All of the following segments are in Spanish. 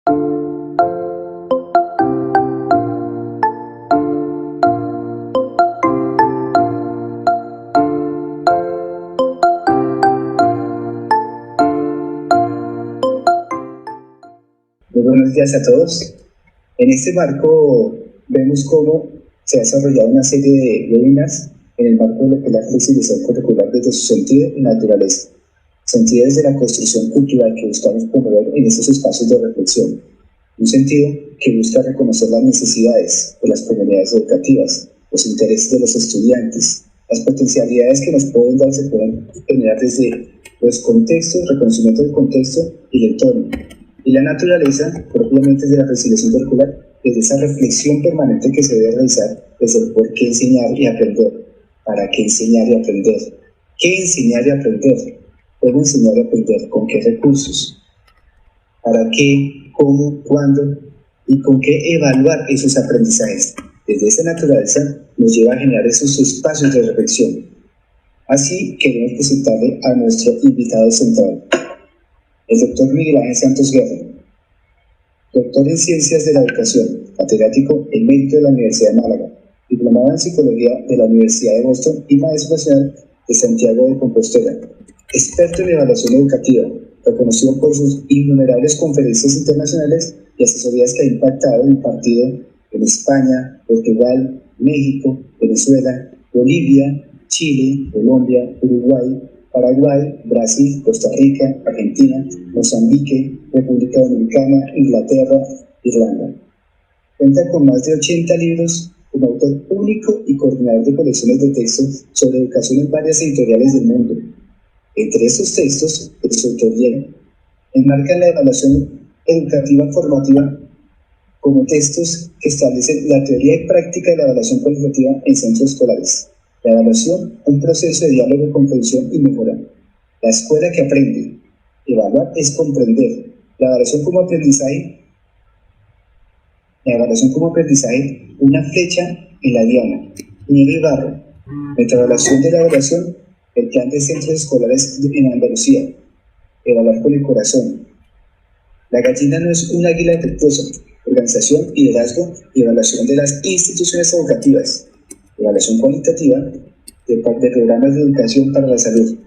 Muy buenos días a todos. En este marco vemos cómo se ha desarrollado una serie de webinars en el marco de lo que es la flexibilización curricular desde su sentido y naturaleza, sentido desde la construcción cultural que buscamos promover en estos espacios de reflexión, un sentido que busca reconocer las necesidades de las comunidades educativas, los intereses de los estudiantes, las potencialidades que nos pueden dar se pueden generar desde los contextos, reconocimiento del contexto y el entorno, y la naturaleza propiamente desde la flexibilización curricular, desde esa reflexión permanente que se debe realizar desde el por qué enseñar y aprender, para qué enseñar y aprender, qué enseñar y aprender, cómo enseñar y aprender, con qué recursos, para qué, cómo, cuándo y con qué evaluar esos aprendizajes. Desde esa naturaleza nos lleva a generar esos espacios de reflexión. Así queremos presentarle a nuestro invitado central, el doctor Miguel Ángel Santos Guerra, doctor en Ciencias de la Educación, catedrático emérito de la Universidad de Málaga, diplomado en Psicología de la Universidad de Boston y maestro nacional de Santiago de Compostela, experto en evaluación educativa, reconocido por sus innumerables conferencias internacionales y asesorías que ha impactado y impartido en España, Portugal, México, Venezuela, Bolivia, Chile, Colombia, Uruguay, Paraguay, Brasil, Costa Rica, Argentina, Mozambique, República Dominicana, Inglaterra, Irlanda. Cuenta con más de 80 libros como autor único y coordinador de colecciones de textos sobre educación en varias editoriales del mundo. Entre estos textos, de su autoría, enmarcan la evaluación educativa formativa como textos que establecen la teoría y práctica de la evaluación cualitativa en centros escolares. La evaluación, un proceso de diálogo, comprensión y mejora. La escuela que aprende. Evaluar es comprender. La evaluación como aprendizaje, una flecha en la diana. Nieve y barro. Metaevaluación de la evaluación, el plan de centros escolares en Andalucía. Evaluar con el corazón. La gallina no es un águila defectuosa. Organización, liderazgo y evaluación de las instituciones educativas. Evaluación cualitativa de programas de educación para la salud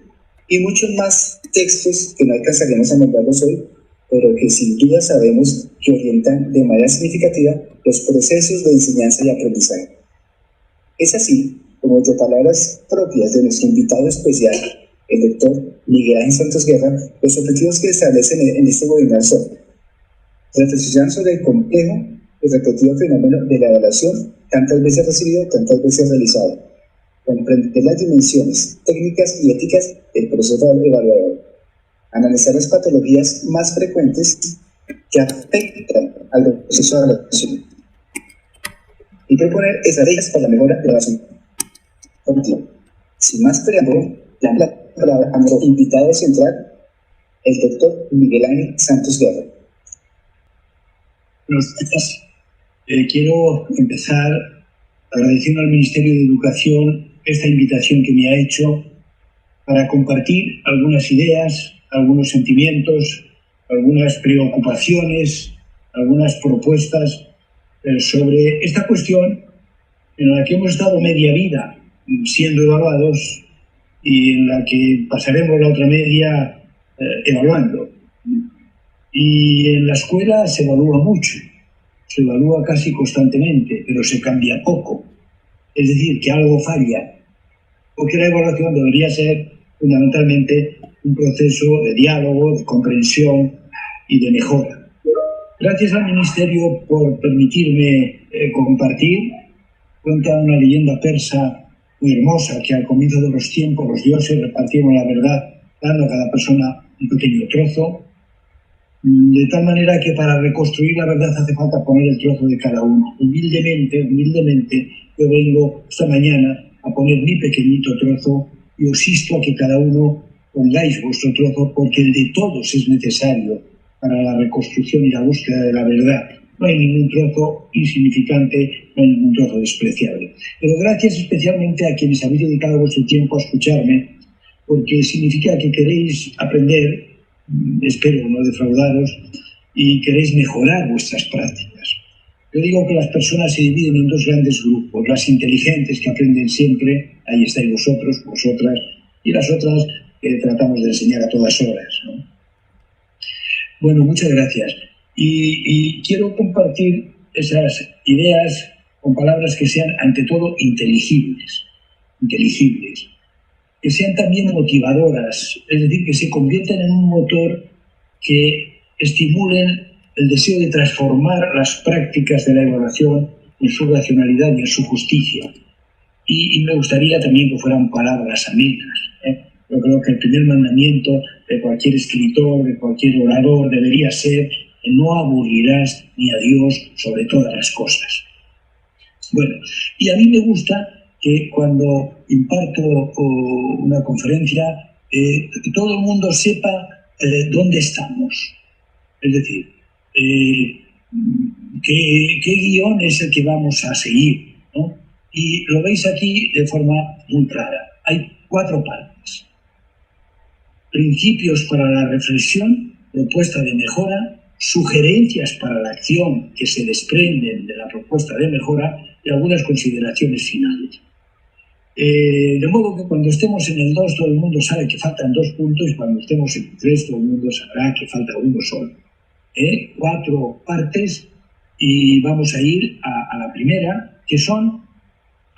y muchos más textos que no alcanzaremos a nombrarlos hoy, pero que sin duda sabemos que orientan de manera significativa los procesos de enseñanza y aprendizaje. Es así como, de palabras propias de nuestro invitado especial, el doctor Miguel Ángel Santos Guerra, los objetivos que establecen en este webinar son reflexionar sobre el complejo y repetido fenómeno de la evaluación, tantas veces recibido, tantas veces realizado, comprender las dimensiones técnicas y éticas del proceso evaluador, analizar las patologías más frecuentes que afectan al proceso de evaluación y proponer estrategias para la mejora de la evaluación continua. Sin más preámbulo, la palabra a nuestro invitado central, el doctor Miguel Ángel Santos Guerra. Buenos días. Quiero empezar agradeciendo al Ministerio de Educación esta invitación que me ha hecho para compartir algunas ideas, algunos sentimientos, algunas preocupaciones, algunas propuestas sobre esta cuestión en la que hemos estado media vida siendo evaluados y en la que pasaremos la otra media evaluando. Y en la escuela se evalúa mucho, se evalúa casi constantemente, pero se cambia poco. Es decir, que algo falla, porque la evaluación debería ser fundamentalmente un proceso de diálogo, de comprensión y de mejora. Gracias al Ministerio por permitirme compartir. Cuenta una leyenda persa muy hermosa que al comienzo de los tiempos los dioses repartieron la verdad dando a cada persona un pequeño trozo, de tal manera que para reconstruir la verdad hace falta poner el trozo de cada uno. Humildemente, yo vengo esta mañana a poner mi pequeñito trozo y os insto a que cada uno pongáis vuestro trozo, porque el de todos es necesario para la reconstrucción y la búsqueda de la verdad. No hay ningún trozo insignificante, no hay ningún trozo despreciable. Pero gracias especialmente a quienes habéis dedicado vuestro tiempo a escucharme, porque significa que queréis aprender, espero no defraudaros, y queréis mejorar vuestras prácticas. Yo digo que las personas se dividen en dos grandes grupos, las inteligentes que aprenden siempre, ahí estáis vosotros, vosotras, y las otras que tratamos de enseñar a todas horas, ¿no? Bueno, muchas gracias. Y quiero compartir esas ideas con palabras que sean, ante todo, inteligibles, que sean también motivadoras, es decir, que se conviertan en un motor que estimulen el deseo de transformar las prácticas de la evaluación en su racionalidad y en su justicia. Y me gustaría también que fueran palabras amenas, ¿eh? Yo creo que el primer mandamiento de cualquier escritor, de cualquier orador, debería ser: no aburrirás ni a Dios sobre todas las cosas. Bueno, y a mí me gusta que cuando imparto una conferencia, que todo el mundo sepa dónde estamos. Es decir, qué guión es el que vamos a seguir, ¿no? Y lo veis aquí de forma muy clara. Hay 4 partes. Principios para la reflexión, propuesta de mejora, sugerencias para la acción que se desprenden de la propuesta de mejora y algunas consideraciones finales. De modo que cuando estemos en el 2 todo el mundo sabe que faltan 2 puntos, y cuando estemos en el 3 todo el mundo sabrá que falta uno solo. 4 partes, y vamos a ir a la primera, que son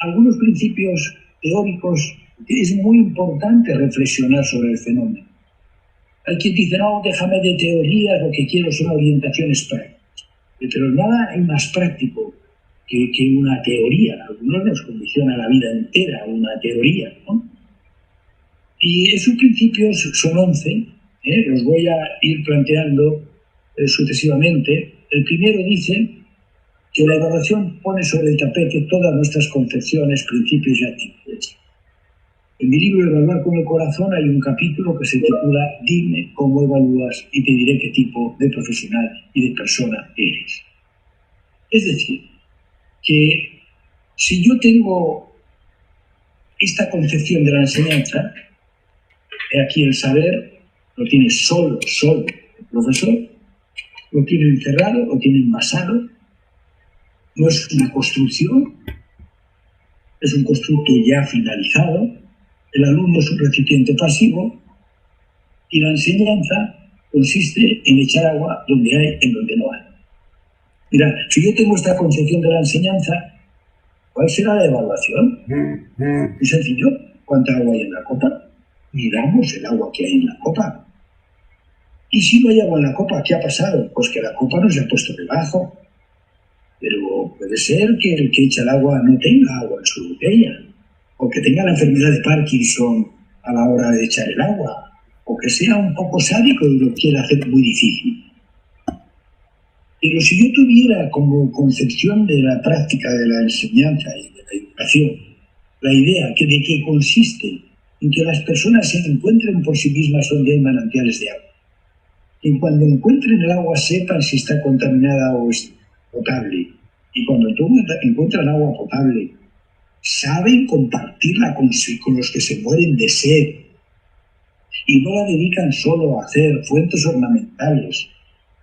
algunos principios teóricos que es muy importante reflexionar sobre el fenómeno. Hay quien dice: no, déjame de teorías, lo que quiero son orientaciones prácticas. Pero nada hay más práctico que una teoría. Algunos nos condiciona la vida entera una teoría, ¿no? Y esos principios son 11, los voy a ir planteando sucesivamente. El primero dice que la evaluación pone sobre el tapete todas nuestras concepciones, principios y actitudes. En mi libro Evaluar con el corazón hay un capítulo que se titula Dime cómo evalúas y te diré qué tipo de profesional y de persona eres. Es decir, que si yo tengo esta concepción de la enseñanza, aquí el saber lo tiene solo el profesor, lo tiene encerrado, lo tiene envasado, no es una construcción, es un constructo ya finalizado, el alumno es un recipiente pasivo y la enseñanza consiste en echar agua donde hay, en donde no hay. Mira, si yo tengo esta concepción de la enseñanza, ¿cuál será la evaluación? Muy sencillo. ¿Cuánta agua hay en la copa? Miramos el agua que hay en la copa. Y si no hay agua en la copa, ¿qué ha pasado? Pues que la copa no se ha puesto debajo. Pero puede ser que el que echa el agua no tenga agua en su botella, o que tenga la enfermedad de Parkinson a la hora de echar el agua, o que sea un poco sádico y lo quiera hacer muy difícil. Pero si yo tuviera como concepción de la práctica de la enseñanza y de la educación la idea de que consiste en que las personas se encuentren por sí mismas donde hay manantiales de agua, que cuando encuentren el agua sepan si está contaminada o es potable, y cuando encuentran agua potable saben compartirla con los que se mueren de sed y no la dedican solo a hacer fuentes ornamentales,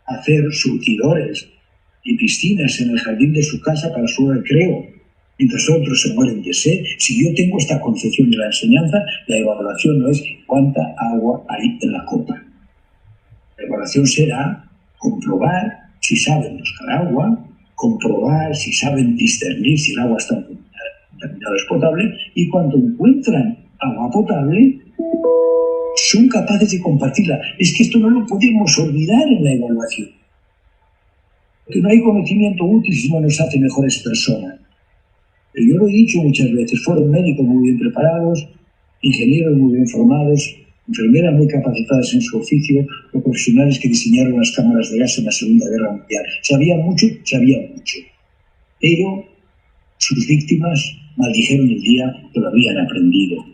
a hacer surtidores y piscinas en el jardín de su casa para su recreo, mientras otros se mueren de sed. Si yo tengo esta concepción de la enseñanza, la evaluación no es cuánta agua hay en la copa. La evaluación será comprobar si saben buscar agua, comprobar si saben discernir si el agua está contaminada o es potable, y cuando encuentran agua potable, son capaces de compartirla. Es que esto no lo podemos olvidar en la evaluación. Porque no hay conocimiento útil si no nos hace mejores personas. Pero yo lo he dicho muchas veces, fueron médicos muy bien preparados, ingenieros muy bien formados, enfermeras muy capacitadas en su oficio, o profesionales que diseñaron las cámaras de gas en la Segunda Guerra Mundial. Sabían mucho, pero sus víctimas maldijeron el día que lo habían aprendido.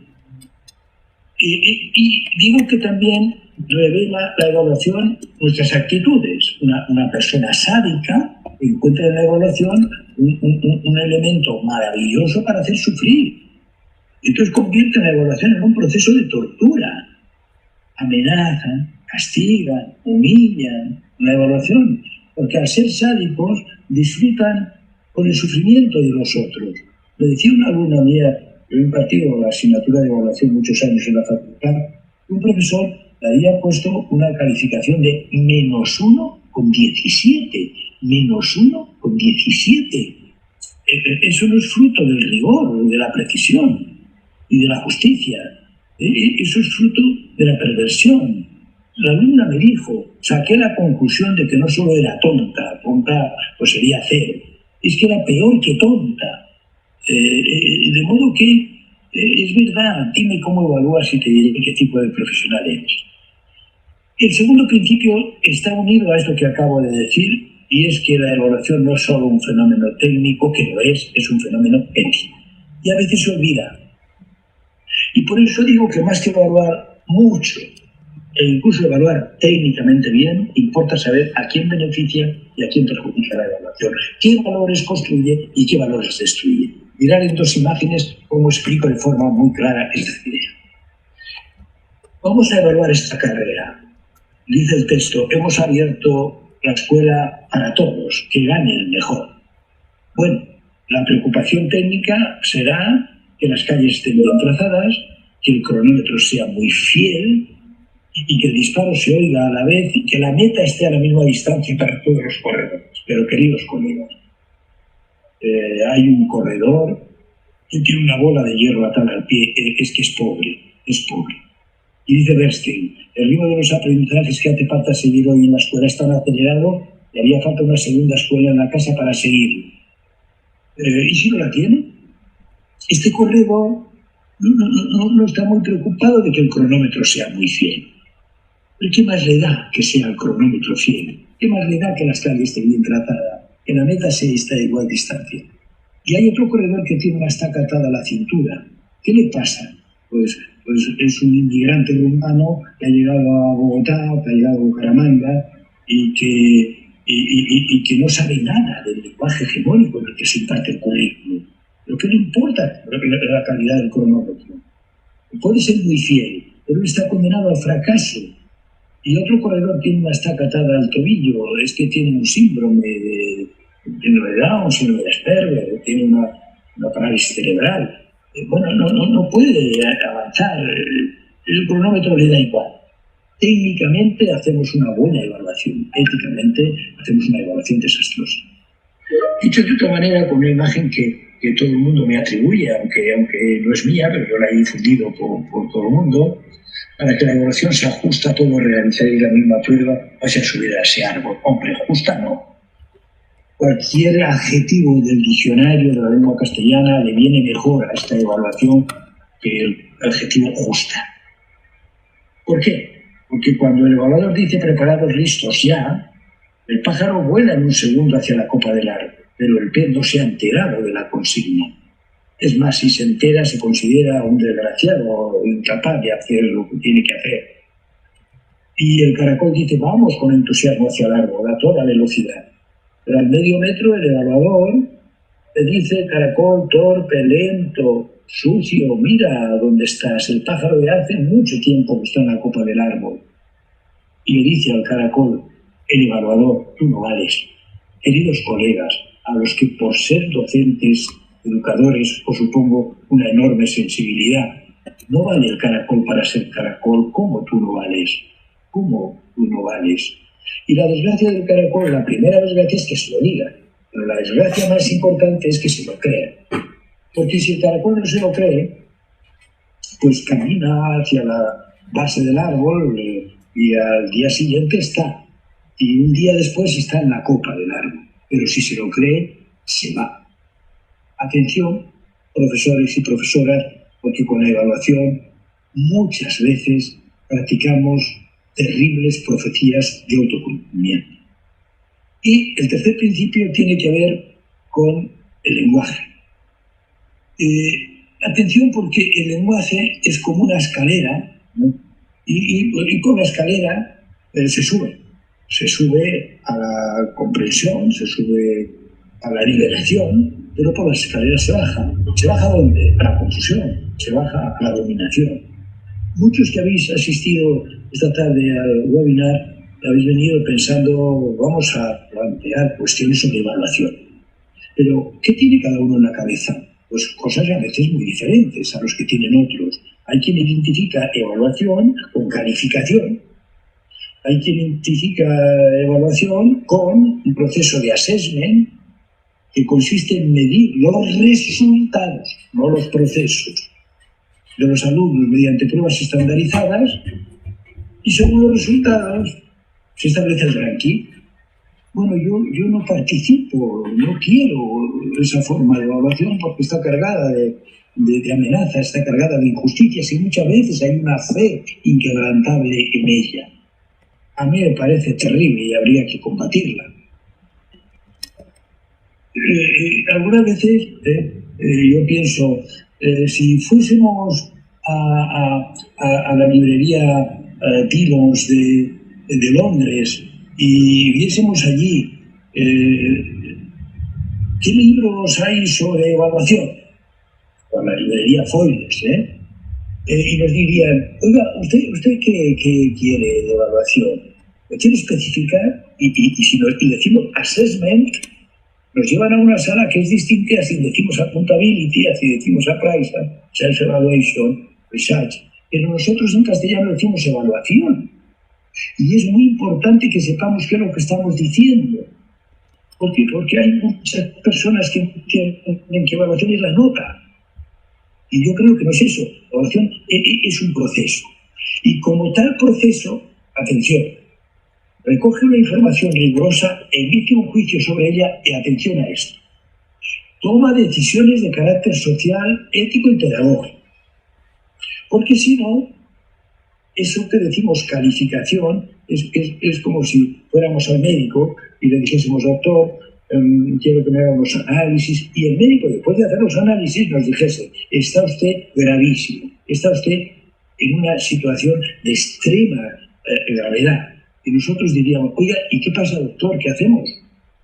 Y digo que también revela la evaluación nuestras actitudes. Una persona sádica encuentra en la evaluación un elemento maravilloso para hacer sufrir. Entonces convierte la evaluación en un proceso de tortura. Amenazan, castigan, humillan, una evaluación, porque al ser sádicos disfrutan con el sufrimiento de los otros. Me decía una alumna mía, yo he impartido la asignatura de evaluación muchos años en la facultad, un profesor le había puesto una calificación de -1,17. -1,17. Eso no es fruto del rigor, de la precisión y de la justicia. Eso es fruto de la perversión. La alumna me dijo, saqué la conclusión de que no solo era tonta pues sería 0, es que era peor que tonta. De modo que es verdad, dime cómo evalúas y te diré qué tipo de profesional eres. El segundo principio está unido a esto que acabo de decir, y es que la evaluación no es solo un fenómeno técnico, que lo es un fenómeno ético. Y a veces se olvida. Y por eso digo que más que evaluar mucho, e incluso evaluar técnicamente bien, importa saber a quién beneficia y a quién perjudica la evaluación, qué valores construye y qué valores destruye. Mirar en 2 imágenes cómo explico de forma muy clara esta idea. Vamos a evaluar esta carrera. Dice el texto, hemos abierto la escuela para todos, que gane el mejor. Bueno, la preocupación técnica será que las calles estén bien trazadas, que el cronómetro sea muy fiel y que el disparo se oiga a la vez y que la meta esté a la misma distancia para todos los corredores. Pero, queridos colegas, hay un corredor que tiene una bola de hierro atada al pie, es que es pobre. Y dice Bernstein, el ritmo de los aprendizajes que hace falta seguir hoy en la escuela es tan acelerado y haría falta una segunda escuela en la casa para seguir. ¿Y si no la tiene? Este corredor no está muy preocupado de que el cronómetro sea muy fiel. ¿Pero qué más le da que sea el cronómetro fiel? ¿Qué más le da que las calles estén bien trazadas? Que la meta esté a igual distancia. Y hay otro corredor que tiene una estaca atada a la cintura. ¿Qué le pasa? Pues es un inmigrante rumano que ha llegado a Bogotá, que ha llegado a Bucaramanga y que no sabe nada del lenguaje hegemónico en el que se imparte el currículum. Lo que le importa es la calidad del cronómetro. Puede ser muy fiel, pero está condenado al fracaso. Y otro corredor tiene una estaca atada al tobillo, es que tiene un síndrome de Down, un síndrome de Asperger, tiene una parálisis cerebral. Bueno, no puede avanzar, el cronómetro le da igual. Técnicamente hacemos una buena evaluación, éticamente hacemos una evaluación desastrosa. Dicho de otra manera, con una imagen que todo el mundo me atribuye, aunque no es mía, pero yo la he difundido por todo el mundo, para que la evaluación sea justa, todos realizaréis la misma prueba, vais a subir a ese árbol. Hombre, justa no. Cualquier adjetivo del diccionario de la lengua castellana le viene mejor a esta evaluación que el adjetivo justa. ¿Por qué? Porque cuando el evaluador dice preparados, listos, ya, el pájaro vuela en un segundo hacia la copa del árbol, pero el pez no se ha enterado de la consigna. Es más, si se entera, se considera un desgraciado o incapaz de hacer lo que tiene que hacer. Y el caracol dice, vamos con entusiasmo hacia el árbol, a toda velocidad. Pero al medio metro el evaluador le dice, caracol, torpe, lento, sucio, mira dónde estás. El pájaro de hace mucho tiempo que está en la copa del árbol. Y le dice al caracol, el evaluador, tú no vales. Queridos colegas, a los que por ser docentes, educadores, os supongo una enorme sensibilidad, no vale el caracol para ser caracol. ¿Cómo tú no vales? ¿Cómo tú no vales? Y la desgracia del caracol, la primera desgracia es que se lo diga, pero la desgracia más importante es que se lo crea. Porque si el caracol no se lo cree, pues camina hacia la base del árbol y al día siguiente está. Y un día después está en la copa del árbol. Pero si se lo cree, se va. Atención, profesores y profesoras, porque con la evaluación muchas veces practicamos terribles profecías de autocumplimiento. Y el tercer principio tiene que ver con el lenguaje. Atención, porque el lenguaje es como una escalera, ¿no? Y con la escalera se sube. Se sube a la comprensión, se sube a la liberación, pero por las escaleras se baja. ¿Se baja a dónde? A la confusión, se baja a la dominación. Muchos que habéis asistido esta tarde al webinar habéis venido pensando, vamos a plantear cuestiones sobre evaluación. Pero, ¿qué tiene cada uno en la cabeza? Pues cosas a veces muy diferentes a los que tienen otros. Hay quien identifica evaluación con calificación. Hay quien identifica evaluación con un proceso de assessment que consiste en medir los resultados, no los procesos, de los alumnos mediante pruebas estandarizadas, y según los resultados se establece el ranking. Bueno, yo no participo, no quiero esa forma de evaluación porque está cargada de amenazas, está cargada de injusticias y muchas veces hay una fe inquebrantable en ella. A mí me parece terrible y habría que combatirla. Algunas veces yo pienso, si fuésemos a la librería Dillons de Londres y viésemos allí qué libros hay sobre evaluación, o la librería Foyles, y nos dirían, oiga, ¿usted qué quiere de evaluación? ¿Lo quiere especificar? Y si decimos assessment, nos llevan a una sala que es distinta a si decimos accountability, a si decimos appraisal, self-evaluation, research. Pero nosotros en castellano decimos evaluación. Y es muy importante que sepamos qué es lo que estamos diciendo. ¿Por qué? Porque hay muchas personas que entienden que evaluación es la nota. Y yo creo que no es eso. Evaluación es un proceso. Y como tal proceso, atención, recoge una información rigurosa, emite un juicio sobre ella y atención a esto. Toma decisiones de carácter social, ético y pedagógico. Porque si no, eso que decimos calificación es como si fuéramos al médico y le dijésemos, doctor, quiero que me haga unos análisis, y el médico, después de hacer los análisis, nos dijese, está usted gravísimo, está usted en una situación de extrema gravedad. Y nosotros diríamos, oiga, ¿y qué pasa, doctor? ¿Qué hacemos?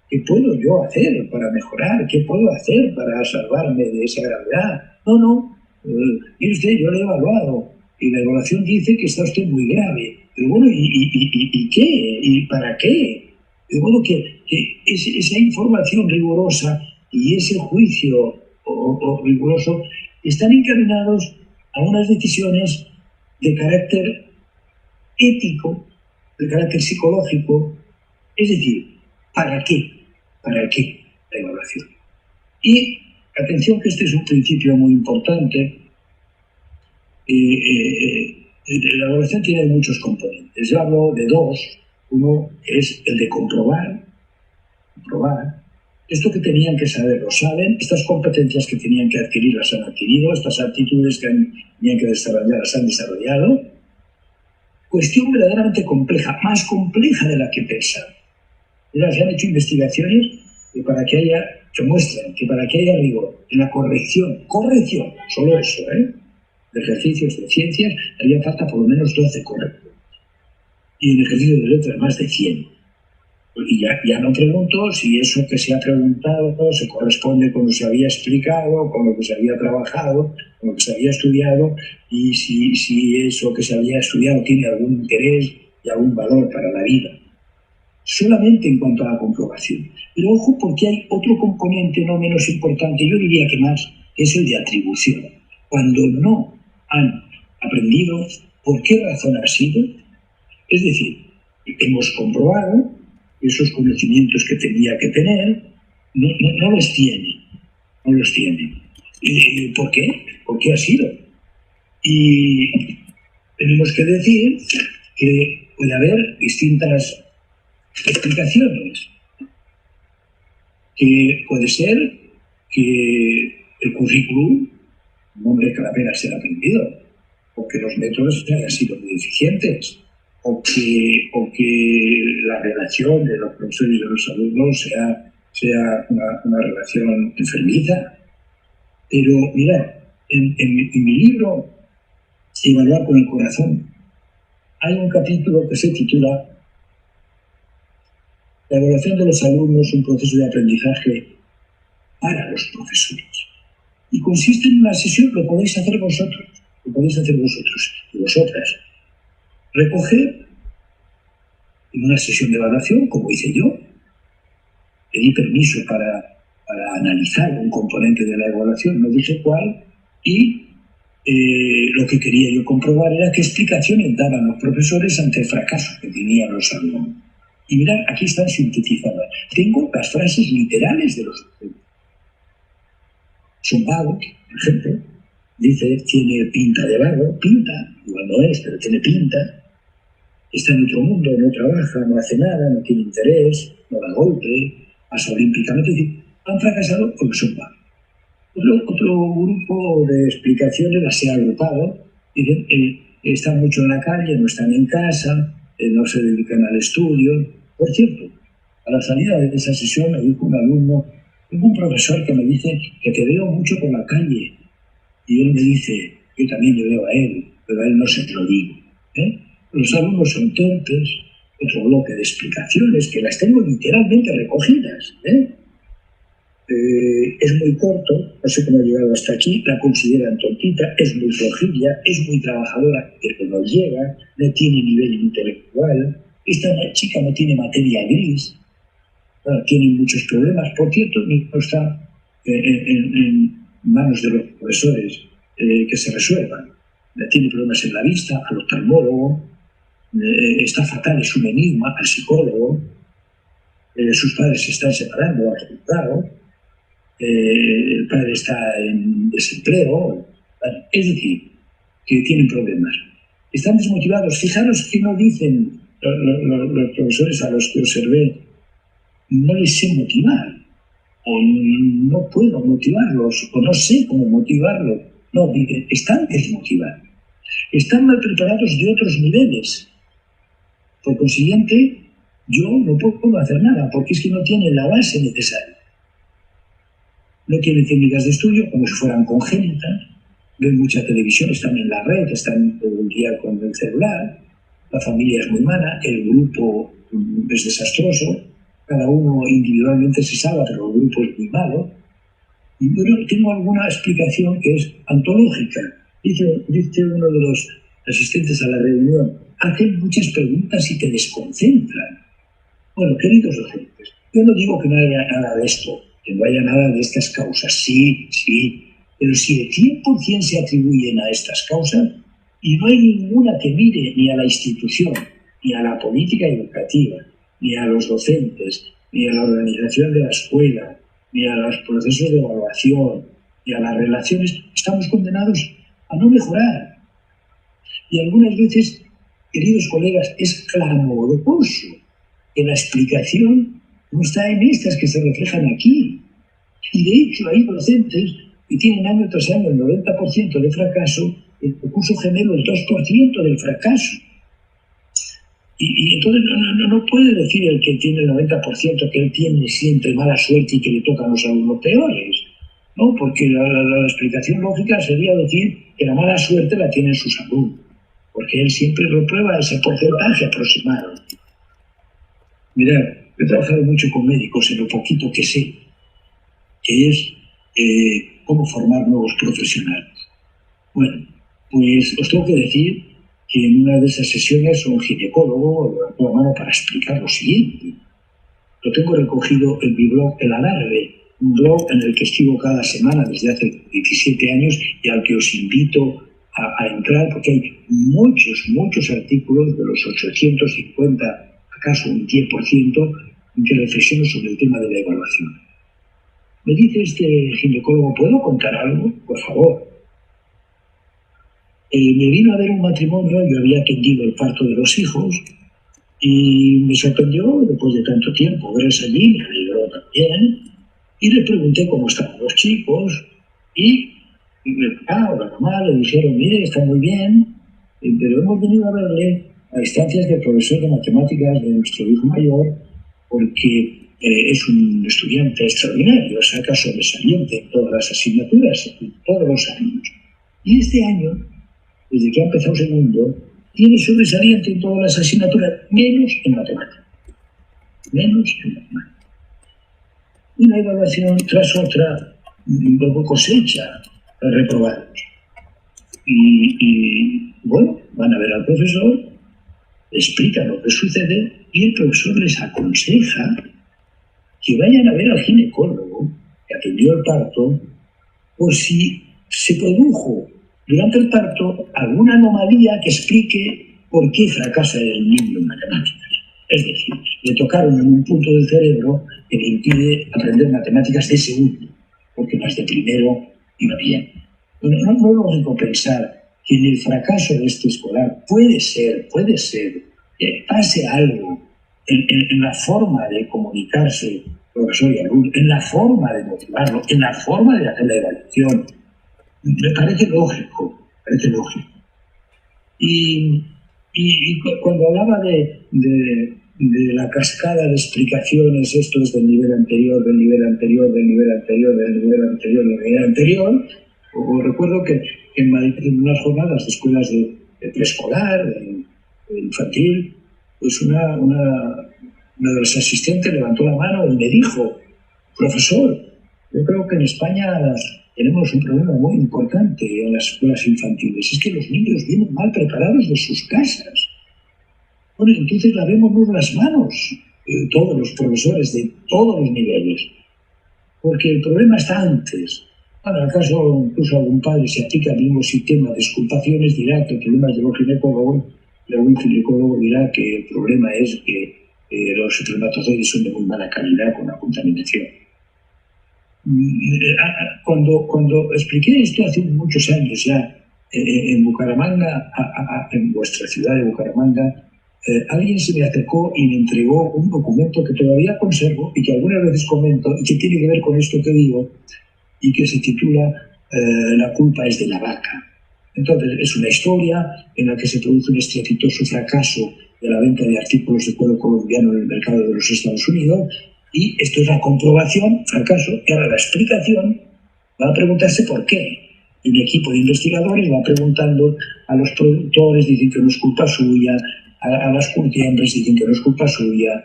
¿Qué puedo yo hacer para mejorar? ¿Qué puedo hacer para salvarme de esa gravedad? No, mire usted, yo le he evaluado y la evaluación dice que está usted muy grave. Pero bueno, ¿y qué? ¿Y para qué? De modo que esa información rigurosa y ese juicio riguroso están encaminados a unas decisiones de carácter ético, de carácter psicológico, es decir, ¿para qué? ¿Para qué la evaluación? Y atención que este es un principio muy importante. La evaluación tiene muchos componentes. Yo hablo de dos. Uno es el de comprobar. Esto que tenían que saber lo saben, estas competencias que tenían que adquirir las han adquirido, estas actitudes que tenían que desarrollar las han desarrollado. Cuestión verdaderamente compleja, más compleja de la que pensaban. Se han hecho investigaciones que muestran que para que haya rigor en la corrección, solo eso, de ejercicios de ciencias, haría falta por lo menos 12 correctores. Y en ejercicios de letras más de 100. Y ya no pregunto si eso que se ha preguntado se corresponde con lo que se había explicado, con lo que se había trabajado, con lo que se había estudiado, y si eso que se había estudiado tiene algún interés y algún valor para la vida. Solamente en cuanto a la comprobación. Pero ojo, porque hay otro componente no menos importante, yo diría que más, que es el de atribución. Cuando no han aprendido por qué razón ha sido, es decir, hemos comprobado esos conocimientos que tenía que tener, no los tiene. ¿Por qué? ¿Por qué ha sido? Y tenemos que decir que puede haber distintas explicaciones. Que puede ser que el currículum no merezca la pena ser aprendido, o que los métodos hayan sido muy eficientes, o que la relación de los profesores y de los alumnos sea una relación enfermiza. Pero mirad, en mi libro Evaluar con el corazón hay un capítulo que se titula La evaluación de los alumnos, un proceso de aprendizaje para los profesores. Y consiste en una sesión, lo podéis hacer vosotros y vosotras. Recoger en una sesión de evaluación, como hice yo. Pedí permiso para analizar un componente de la evaluación, no dije cuál, y lo que quería yo comprobar era qué explicaciones daban los profesores ante el fracaso que tenían los alumnos. Y mirad, aquí están sintetizadas. Tengo las frases literales de los docentes. Son vagos, por ejemplo, dice, tiene pinta de vago, pinta, igual no es, pero tiene pinta, está en otro mundo, no trabaja, no hace nada, no tiene interés, no da golpe, pasa olímpicamente, es decir, han fracasado porque son vagos. Otro grupo de explicaciones las he agrupado, dicen, están mucho en la calle, no están en casa, no se dedican al estudio. Por cierto, a la salida de esa sesión me dijo un alumno, tengo un profesor que me dice que te veo mucho por la calle. Y él me dice, yo también le veo a él, pero a él no se lo digo. Los alumnos son torpes, otro bloque de explicaciones que las tengo literalmente recogidas. Es muy corto, no sé cómo ha llegado hasta aquí, la consideran tontita, es muy flojilla, es muy trabajadora, pero no llega, no tiene nivel intelectual, esta chica no tiene materia gris, tiene muchos problemas. Por cierto, no está en manos de los profesores que se resuelvan. Tiene problemas en la vista, al oftalmólogo, está fatal, es un enigma, al psicólogo, sus padres se están separando, al juzgado, el padre está en desempleo, es decir, que tienen problemas. Están desmotivados. Fijaros que no dicen los profesores a los que observé, no les sé motivar, o no puedo motivarlos, o no sé cómo motivarlos. No, dicen, están desmotivados. Están mal preparados de otros niveles. Por consiguiente, yo no puedo hacer nada, porque es que no tienen la base necesaria. No tienen técnicas de estudio como si fueran congénitas, ven mucha televisión, están en la red, están todo el día con el celular, la familia es muy mala, el grupo es desastroso, cada uno individualmente se salva, pero el grupo es muy malo. Y yo tengo alguna explicación que es antológica. Dice uno de los asistentes a la reunión, hacen muchas preguntas y te desconcentran. Bueno, queridos docentes, yo no digo que no haya nada de esto, que no haya nada de estas causas, sí, pero si el 100% se atribuyen a estas causas y no hay ninguna que mire ni a la institución, ni a la política educativa, ni a los docentes, ni a la organización de la escuela, ni a los procesos de evaluación, ni a las relaciones, estamos condenados a no mejorar. Y algunas veces, queridos colegas, es clamoroso que la explicación no está en estas que se reflejan aquí. Y de hecho hay docentes que tienen año tras año el 90% de fracaso, el curso gemelo el 2% del fracaso. Y entonces no puede decir el que tiene el 90% que él tiene siempre mala suerte y que le tocan los alumnos peores, ¿no? Porque la explicación lógica sería decir que la mala suerte la tienen sus alumnos, porque él siempre reprueba ese porcentaje aproximado. Mirad, he trabajado mucho con médicos en lo poquito que sé, que es cómo formar nuevos profesionales. Bueno, pues os tengo que decir que en una de esas sesiones un ginecólogo levantó la mano para explicar lo siguiente. Lo tengo recogido en mi blog El Alarde, un blog en el que escribo cada semana desde hace 17 años y al que os invito a entrar porque hay muchos artículos de los 850, acaso un 10%, en que reflexiono sobre el tema de la evaluación. Me dice este ginecólogo, ¿puedo contar algo? Por favor. Me vino a ver un matrimonio, yo había atendido el parto de los hijos y me sorprendió después de tanto tiempo verles allí, me alegró también, y le pregunté cómo estaban los chicos y la mamá le dijeron, mire, está muy bien, pero hemos venido a verle a instancias del profesor de matemáticas de nuestro hijo mayor porque es un estudiante extraordinario, saca sobresaliente en todas las asignaturas, en todos los años. Y este año, desde que ha empezado segundo, tiene sobresaliente en todas las asignaturas, menos en matemáticas. Una evaluación tras otra, luego cosecha reprobados. Y bueno, van a ver al profesor, explican lo que sucede y el profesor les aconseja que vayan a ver al ginecólogo que atendió el parto por si se produjo durante el parto alguna anomalía que explique por qué fracasa el niño en matemáticas. Es decir, le tocaron en un punto del cerebro que le impide aprender matemáticas de segundo, porque las de primero iba bien. Bueno, no es lógico pensar que en el fracaso de este escolar puede ser que pase algo en la forma de comunicarse profesor y alumno, en la forma de motivarlo, en la forma de hacer la evaluación. Me parece lógico, Y cuando hablaba de la cascada de explicaciones, esto es del nivel anterior, del nivel anterior, del nivel anterior, del nivel anterior, del nivel anterior, o recuerdo que en Madrid, en unas jornadas de escuelas de preescolar, de infantil, pues una de las asistentes levantó la mano y me dijo: profesor, yo creo que en España tenemos un problema muy importante en las escuelas infantiles. Es que los niños vienen mal preparados de sus casas. Bueno, entonces lavémonos las manos, todos los profesores de todos los niveles, porque el problema está antes. Bueno, acaso incluso algún padre se aplica al mismo sistema de exculpaciones, dirá que el problema es de los ginecólogos, y algún ginecólogo dirá que el problema es que los espermatozoides son de muy mala calidad con la contaminación. Cuando expliqué esto hace muchos años ya en Bucaramanga, en vuestra ciudad de Bucaramanga, alguien se me acercó y me entregó un documento que todavía conservo y que algunas veces comento y que tiene que ver con esto que digo, y que se titula La culpa es de la vaca. Entonces, es una historia en la que se produce un estrepitoso fracaso de la venta de artículos de cuero colombiano en el mercado de los Estados Unidos, y esto es la comprobación, fracaso, y ahora la explicación va a preguntarse por qué. Y un equipo de investigadores va preguntando a los productores, dicen que no es culpa suya, a las curtiembres dicen que no es culpa suya,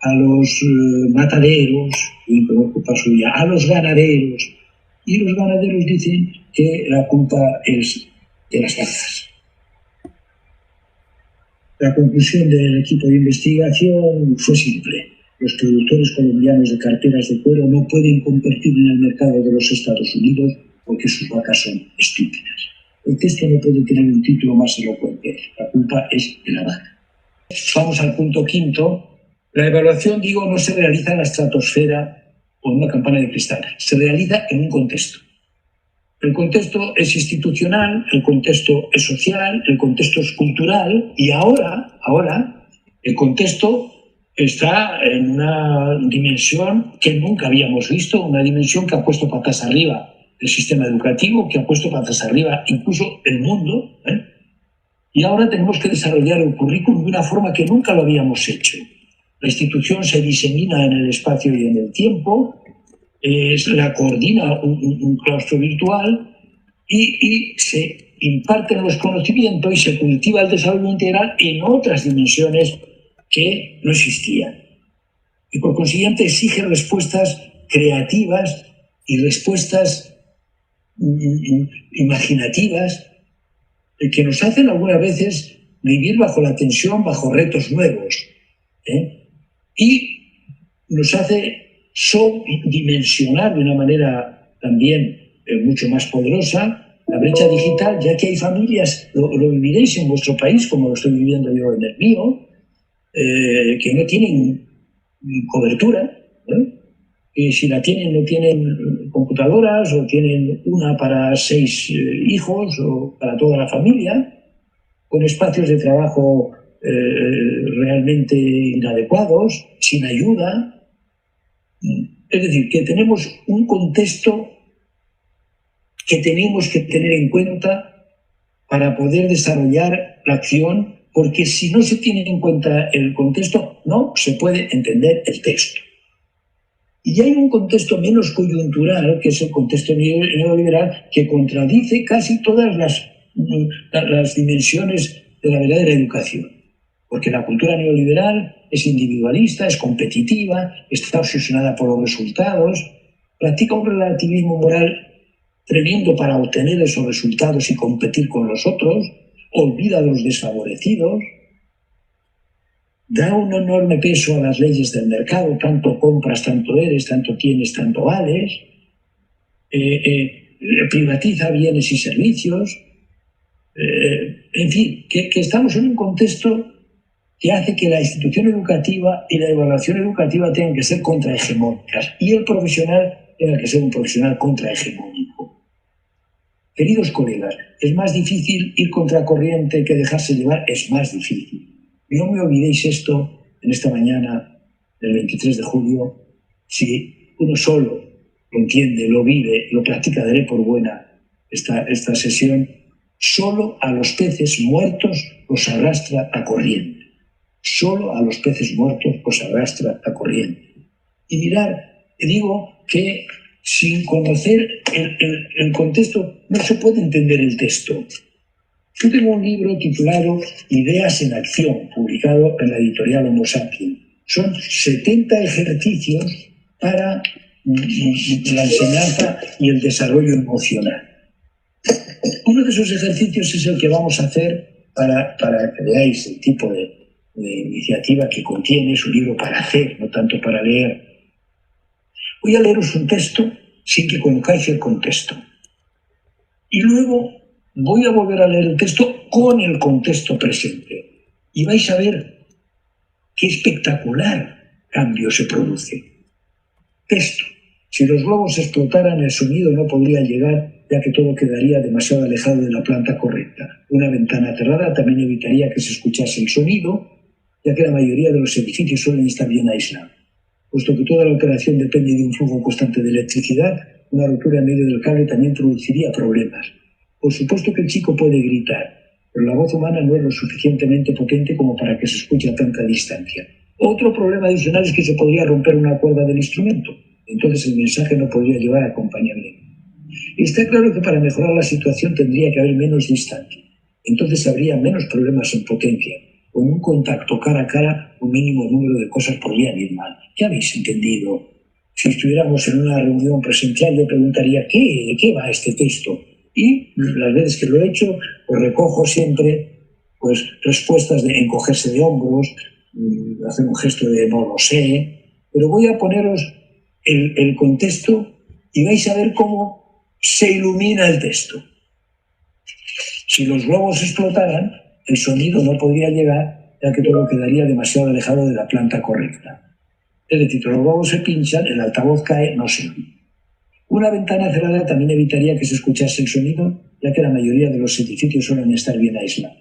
a los mataderos dicen que no es culpa suya, a los ganaderos, y los ganaderos dicen que la culpa es de las vacas. La conclusión del equipo de investigación fue simple: los productores colombianos de carteras de cuero no pueden competir en el mercado de los Estados Unidos porque sus vacas son estúpidas. El texto no puede tener un título más elocuente: la culpa es de la vaca. Vamos al punto quinto. La evaluación, digo, no se realiza en la estratosfera o en una campana de cristal, se realiza en un contexto. El contexto es institucional, el contexto es social, el contexto es cultural, y ahora el contexto está en una dimensión que nunca habíamos visto, una dimensión que ha puesto patas arriba el sistema educativo, que ha puesto patas arriba incluso el mundo, y ahora tenemos que desarrollar el currículum de una forma que nunca lo habíamos hecho. La institución se disemina en el espacio y en el tiempo, la coordina un claustro virtual y se imparten los conocimientos y se cultiva el desarrollo integral en otras dimensiones que no existían. Y por consiguiente exige respuestas creativas y respuestas imaginativas que nos hacen algunas veces vivir bajo la tensión, bajo retos nuevos, y nos hace subdimensionar de una manera también mucho más poderosa la brecha digital, ya que hay familias, lo viviréis en vuestro país como lo estoy viviendo yo en el mío, que no tienen cobertura, que si la tienen no tienen computadoras, o tienen una para 6 hijos o para toda la familia, con espacios de trabajo realmente inadecuados, sin ayuda. Es decir, que tenemos un contexto que tenemos que tener en cuenta para poder desarrollar la acción, porque si no se tiene en cuenta el contexto, no se puede entender el texto. Y hay un contexto menos coyuntural, que es el contexto neoliberal, que contradice casi todas las dimensiones de la verdadera educación. Porque la cultura neoliberal es individualista, es competitiva, está obsesionada por los resultados, practica un relativismo moral tremendo para obtener esos resultados y competir con los otros, olvida a los desfavorecidos. da un enorme peso a las leyes del mercado, tanto compras, tanto eres, tanto tienes, tanto vales, privatiza bienes y servicios, en fin, que estamos en un contexto que hace que la institución educativa y la evaluación educativa tengan que ser contrahegemónicas y el profesional tenga que ser un profesional contrahegemónico. Queridos colegas, es más difícil ir contracorriente que dejarse llevar, es más difícil. No me olvidéis esto en esta mañana del 23 de julio. Si uno solo lo entiende, lo vive, lo practica, daré por buena esta sesión. Solo a los peces muertos los arrastra a corriente. Solo a los peces muertos los arrastra a corriente. Y mirad, digo que sin conocer el contexto no se puede entender el texto. Yo tengo un libro titulado Ideas en Acción, publicado en la editorial Homo Sapiens. Son 70 ejercicios para la enseñanza y el desarrollo emocional. Uno de esos ejercicios es el que vamos a hacer para que veáis el tipo de iniciativa que contiene. Es un libro para hacer, no tanto para leer. Voy a leeros un texto sin que conozcáis el contexto. Y luego voy a volver a leer el texto con el contexto presente. Y vais a ver qué espectacular cambio se produce. Texto. Si los globos explotaran, el sonido no podría llegar, ya que todo quedaría demasiado alejado de la planta correcta. Una ventana cerrada también evitaría que se escuchase el sonido, ya que la mayoría de los edificios suelen estar bien aislados. Puesto que toda la operación depende de un flujo constante de electricidad, una rotura en medio del cable también produciría problemas. Por supuesto que el chico puede gritar, pero la voz humana no es lo suficientemente potente como para que se escuche a tanta distancia. Otro problema adicional es que se podría romper una cuerda del instrumento. Entonces el mensaje no podría llevar acompañamiento. Está claro que para mejorar la situación tendría que haber menos distancia. Entonces habría menos problemas en potencia. Con un contacto cara a cara, un mínimo número de cosas podrían ir mal. ¿Ya habéis entendido? Si estuviéramos en una reunión presencial, le preguntaría ¿de qué va este texto? Y las veces que lo he hecho, pues recojo siempre respuestas de encogerse de hombros, hacer un gesto de no lo sé, pero voy a poneros el contexto y vais a ver cómo se ilumina el texto. Si los globos explotaran, el sonido no podría llegar, ya que todo quedaría demasiado alejado de la planta correcta. Es decir, si los globos se pinchan, el altavoz cae, no se oye. Una ventana cerrada también evitaría que se escuchase el sonido, ya que la mayoría de los edificios suelen estar bien aislados.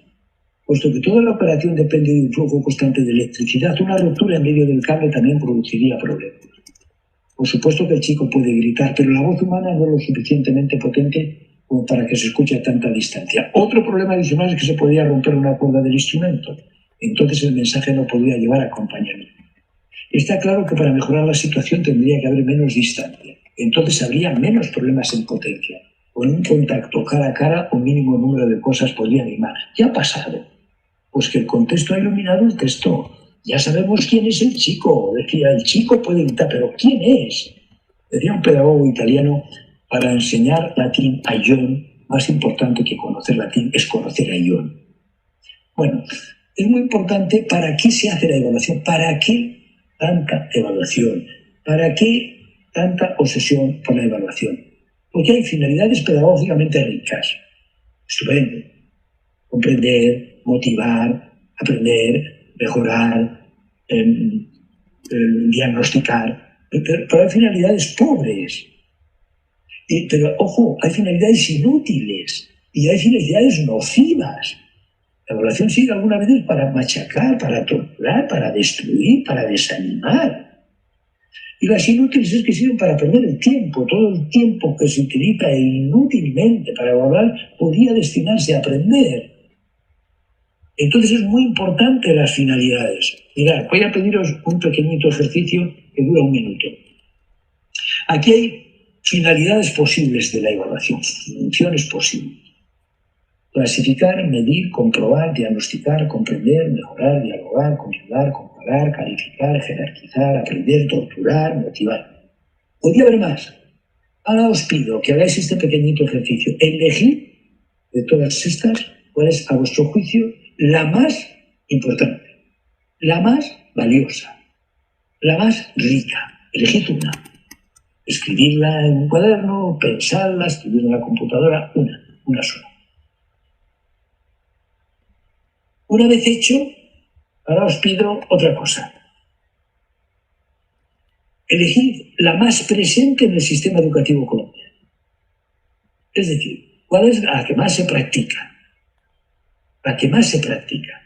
Puesto que toda la operación depende de un flujo constante de electricidad, una ruptura en medio del cable también produciría problemas. Por supuesto que el chico puede gritar, pero la voz humana no es lo suficientemente potente como para que se escuche a tanta distancia. Otro problema adicional es que se podría romper una cuerda del instrumento. Entonces el mensaje no podría llevar acompañamiento. Está claro que para mejorar la situación tendría que haber menos distancia. Entonces habría menos problemas en potencia. Con un contacto cara a cara, un mínimo número de cosas podrían ir mal. ¿Qué ha pasado? Pues que el contexto ha iluminado el texto. Ya sabemos quién es el chico. Decía, el chico puede gritar, pero ¿quién es? Decía un pedagogo italiano, para enseñar latín a Ion, más importante que conocer latín es conocer a Ion. Bueno, es muy importante para qué se hace la evaluación, para qué tanta evaluación, para qué tanta obsesión por la evaluación. Porque hay finalidades pedagógicamente ricas. Estupendo. Comprender, motivar, aprender, mejorar, diagnosticar. Pero hay finalidades pobres. Pero, ojo, hay finalidades inútiles y hay finalidades nocivas. La evaluación sirve algunas veces para machacar, para torturar, para destruir, para desanimar. Y las inútiles es que sirven para perder el tiempo. Todo el tiempo que se utiliza inútilmente para evaluar podría destinarse a aprender. Entonces es muy importante las finalidades. Mirad, voy a pediros un pequeñito ejercicio que dura 1 minuto. Aquí hay finalidades posibles de la evaluación, funciones posibles. Clasificar, medir, comprobar, diagnosticar, comprender, mejorar, dialogar, controlar, comparar, calificar, jerarquizar, aprender, torturar, motivar. Podría haber más. Ahora os pido que hagáis este pequeñito ejercicio. Elegid de todas estas cuál es, a vuestro juicio, la más importante. la más valiosa, la más rica. Elegid una. Escribirla en un cuaderno, pensarla, escribirla en la computadora, una sola. Una vez hecho, ahora os pido otra cosa. Elegid la más presente en el sistema educativo colombiano. Es decir, ¿cuál es la que más se practica? La que más se practica.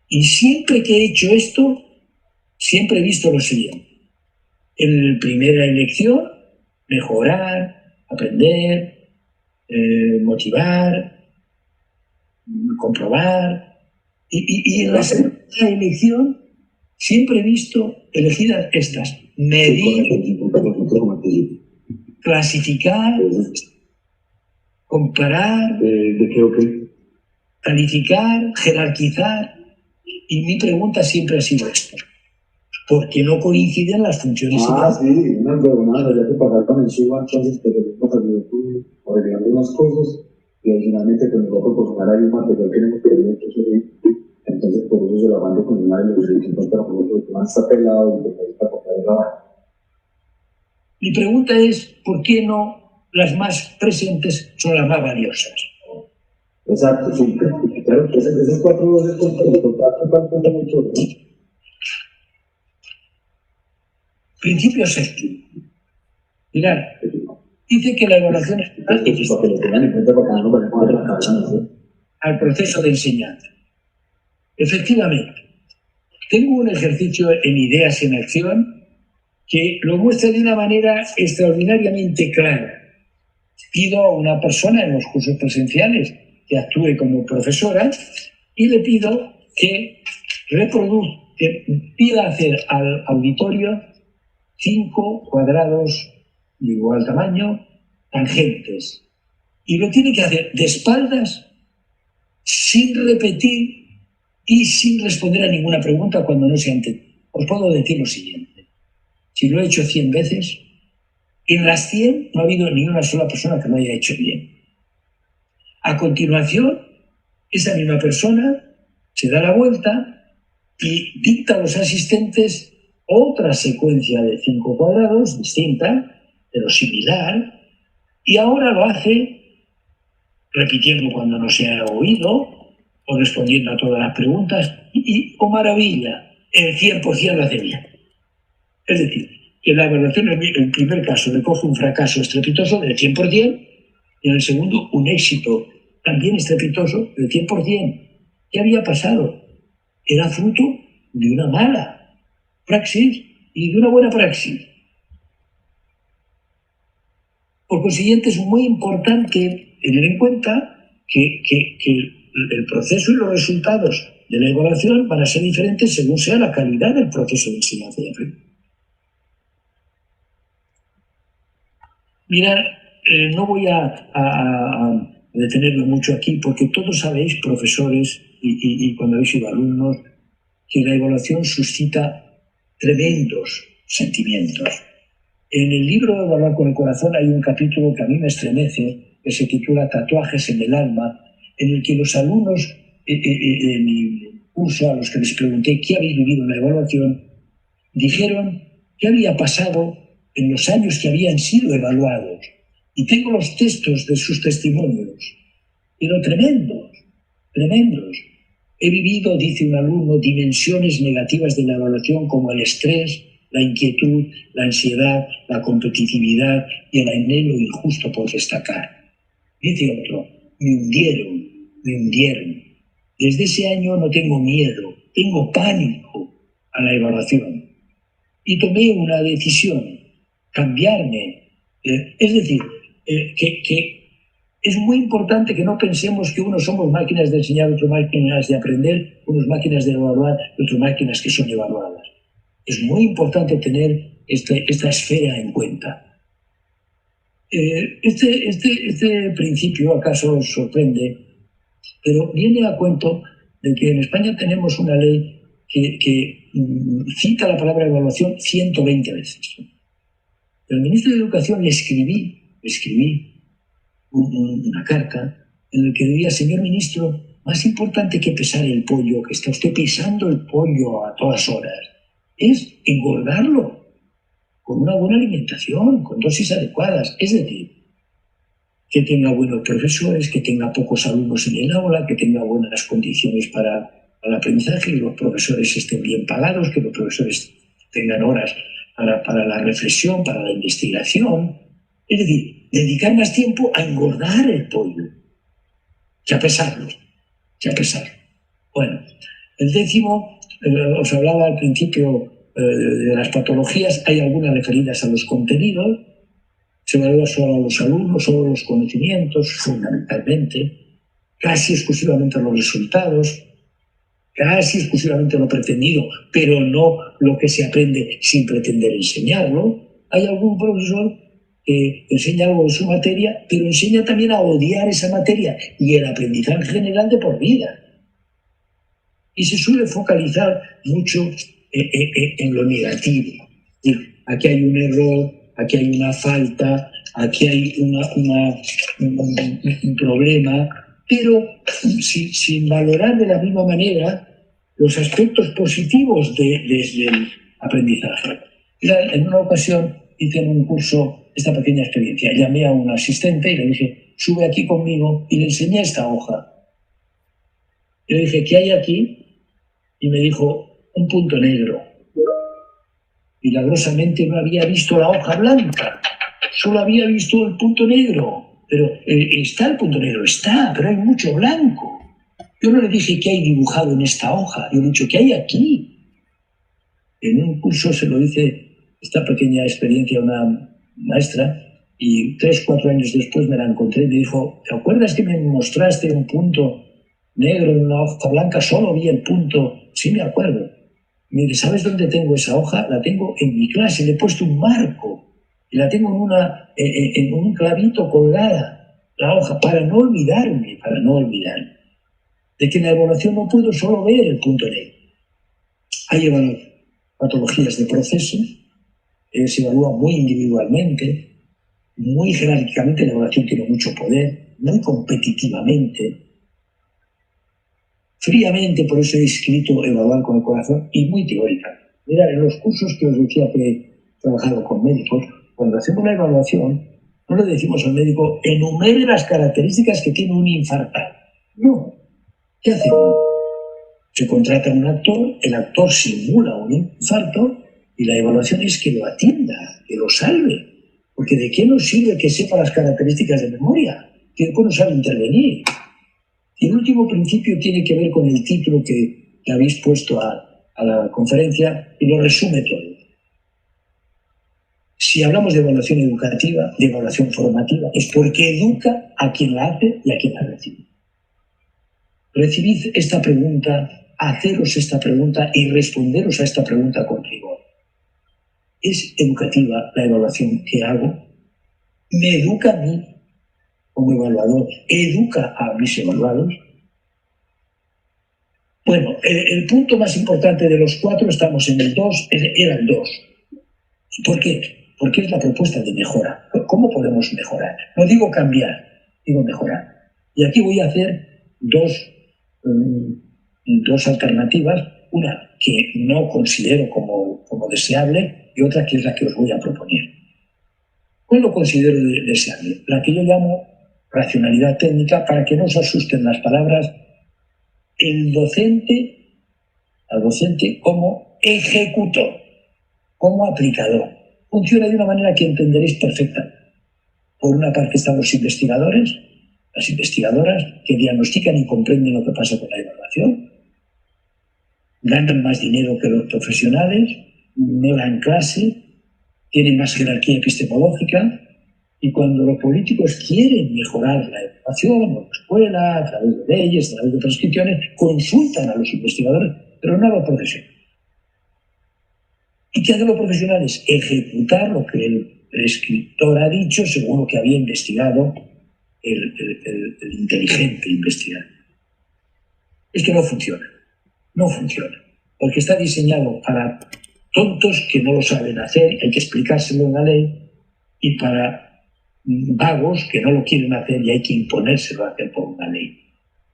Y siempre que he hecho esto, siempre he visto lo siguiente. En la primera elección, mejorar, aprender, motivar, comprobar. Y en la segunda elección, siempre he visto elegidas estas. Medir, clasificar, comparar, calificar, jerarquizar. Y mi pregunta siempre ha sido esto. ¿Por qué no coinciden las funciones? Sí, unas huevonadas, ya que pagar con el SUBA, entonces que debemos también agregar algunas cosas y adicionalmente que nos va a proporcionar ahí un material que hemos pedido, entonces por eso se la mando con una de los requisitos para nosotros, que más está pelado y que está comprar el trabajo. Mi pregunta es, ¿por qué no las más presentes son las más valiosas? Exacto, sí, claro, esas cuatro voces con mucho, ¿no? Principio séptimo. Mirad, dice que la evaluación es al proceso de enseñanza. Efectivamente, tengo un ejercicio en Ideas en Acción que lo muestra de una manera extraordinariamente clara. Pido a una persona en los cursos presenciales que actúe como profesora y le pido que pida hacer al auditorio 5 cuadrados de igual tamaño, tangentes. Y lo tiene que hacer de espaldas, sin repetir y sin responder a ninguna pregunta cuando no se ha entendido. Os puedo decir lo siguiente. Si lo he hecho 100 veces, en las 100 no ha habido ni una sola persona que lo haya hecho bien. A continuación, esa misma persona se da la vuelta y dicta a los asistentes otra secuencia de 5 cuadrados, distinta, pero similar, y ahora lo hace repitiendo cuando no se ha oído, o respondiendo a todas las preguntas, y oh maravilla, el 100% lo hace bien. Es decir, que la evaluación en el primer caso recoge un fracaso estrepitoso del 100%, y en el segundo un éxito también estrepitoso del 100%. ¿Qué había pasado? Era fruto de una mala praxis y de una buena praxis. Por consiguiente, es muy importante tener en cuenta que el proceso y los resultados de la evaluación van a ser diferentes según sea la calidad del proceso de enseñanza y aprendizaje. Mirad, no voy a detenerme mucho aquí porque todos sabéis, profesores, y cuando habéis sido alumnos, que la evaluación suscita tremendos sentimientos. En el libro Evaluar con el Corazón hay un capítulo que a mí me estremece, que se titula Tatuajes en el alma, en el que los alumnos en mi curso, a los que les pregunté qué habéis vivido en la evaluación, dijeron qué había pasado en los años que habían sido evaluados. Y tengo los textos de sus testimonios, pero tremendos, tremendos. He vivido, dice un alumno, dimensiones negativas de la evaluación como el estrés, la inquietud, la ansiedad, la competitividad y el anhelo injusto por destacar. Dice otro, me hundieron. Desde ese año no tengo miedo, tengo pánico a la evaluación. Y tomé una decisión, cambiarme. Es decir, que es muy importante que no pensemos que unos somos máquinas de enseñar, otros máquinas de aprender, unos máquinas de evaluar, otras máquinas que son evaluadas. Es muy importante tener esta esfera en cuenta. Este principio acaso os sorprende, pero viene a cuento de que en España tenemos una ley que cita la palabra evaluación 120 veces. El ministro de Educación le escribí una carta en la que decía, señor ministro, más importante que pesar el pollo, que está usted pesando el pollo a todas horas, es engordarlo con una buena alimentación, con dosis adecuadas. Es decir, que tenga buenos profesores, que tenga pocos alumnos en el aula, que tenga buenas condiciones para el aprendizaje, que los profesores estén bien pagados, que los profesores tengan horas para la reflexión, para la investigación. Es decir, dedicar más tiempo a engordar el pollo que a pesarlo. Bueno, el 10º, os hablaba al principio de las patologías, hay algunas referidas a los contenidos, se evalúa solo a los alumnos, solo los conocimientos, fundamentalmente, casi exclusivamente los resultados, casi exclusivamente lo pretendido, pero no lo que se aprende sin pretender enseñarlo. Hay algún profesor que enseña algo de su materia, pero enseña también a odiar esa materia y el aprendizaje general de por vida. Y se suele focalizar mucho en lo negativo. Aquí hay un error, aquí hay una falta, aquí hay un problema, pero sin valorar de la misma manera los aspectos positivos del aprendizaje. En una ocasión hice en un curso esta pequeña experiencia. Llamé a un asistente y le dije, sube aquí conmigo, y le enseñé esta hoja. Y le dije, ¿qué hay aquí? Y me dijo, un punto negro. Milagrosamente no había visto la hoja blanca, solo había visto el punto negro. Pero está el punto negro, pero hay mucho blanco. Yo no le dije qué hay dibujado en esta hoja, yo le he dicho, ¿qué hay aquí? En un curso se lo hice esta pequeña experiencia a una maestra y 3 o 4 años después me la encontré y me dijo, ¿te acuerdas que me mostraste un punto negro en una hoja blanca? Solo vi el punto. Sí, me acuerdo. Mire, ¿sabes dónde tengo esa hoja? La tengo en mi clase, le he puesto un marco y la tengo en un clavito colgada, la hoja, para no olvidarme de que en la evaluación no puedo solo ver el punto negro. Hay patologías de proceso, se evalúa muy individualmente, muy jerárquicamente, la evaluación tiene mucho poder, muy competitivamente, fríamente, por eso he escrito evaluar con el corazón, y muy teórica. Mira, en los cursos que os decía que he trabajado con médicos, cuando hacemos la evaluación, no le decimos al médico, enumere las características que tiene un infartado. No. ¿Qué hacemos? Se contrata a un actor, el actor simula un infarto y la evaluación es que lo atienda, que lo salve. Porque ¿de qué nos sirve que sepa las características de memoria? Que después no sabe intervenir. Y el último principio tiene que ver con el título que habéis puesto a la conferencia y lo resume todo. Si hablamos de evaluación educativa, de evaluación formativa, es porque educa a quien la hace y a quien la recibe. Recibid esta pregunta, haceros esta pregunta y responderos a esta pregunta con rigor. ¿Es educativa la evaluación que hago? ¿Me educa a mí como evaluador? ¿Educa a mis evaluados? Bueno, el punto más importante de los 4, estamos en el 2, era el 2. ¿Por qué? Porque es la propuesta de mejora. ¿Cómo podemos mejorar? No digo cambiar, digo mejorar. Y aquí voy a hacer dos alternativas, una que no considero como deseable y otra que es la que os voy a proponer. ¿Cuál lo considero deseable? La que yo llamo racionalidad técnica, para que no os asusten las palabras, al docente como ejecutor, como aplicador. Funciona de una manera que entenderéis perfectamente. Por una parte están los investigadores, las investigadoras, que diagnostican y comprenden lo que pasa con la evaluación, ganan más dinero que los profesionales, no dan clase, tienen más jerarquía epistemológica, y cuando los políticos quieren mejorar la educación en la escuela, a través de leyes, a través de prescripciones, consultan a los investigadores, pero no a los profesionales. ¿Y qué hacen los profesionales? Ejecutar lo que el prescriptor ha dicho según lo que había investigado el inteligente investigador. Esto no funciona, porque está diseñado para tontos que no lo saben hacer, hay que explicárselo en la ley, y para vagos que no lo quieren hacer y hay que imponérselo a hacer por una ley.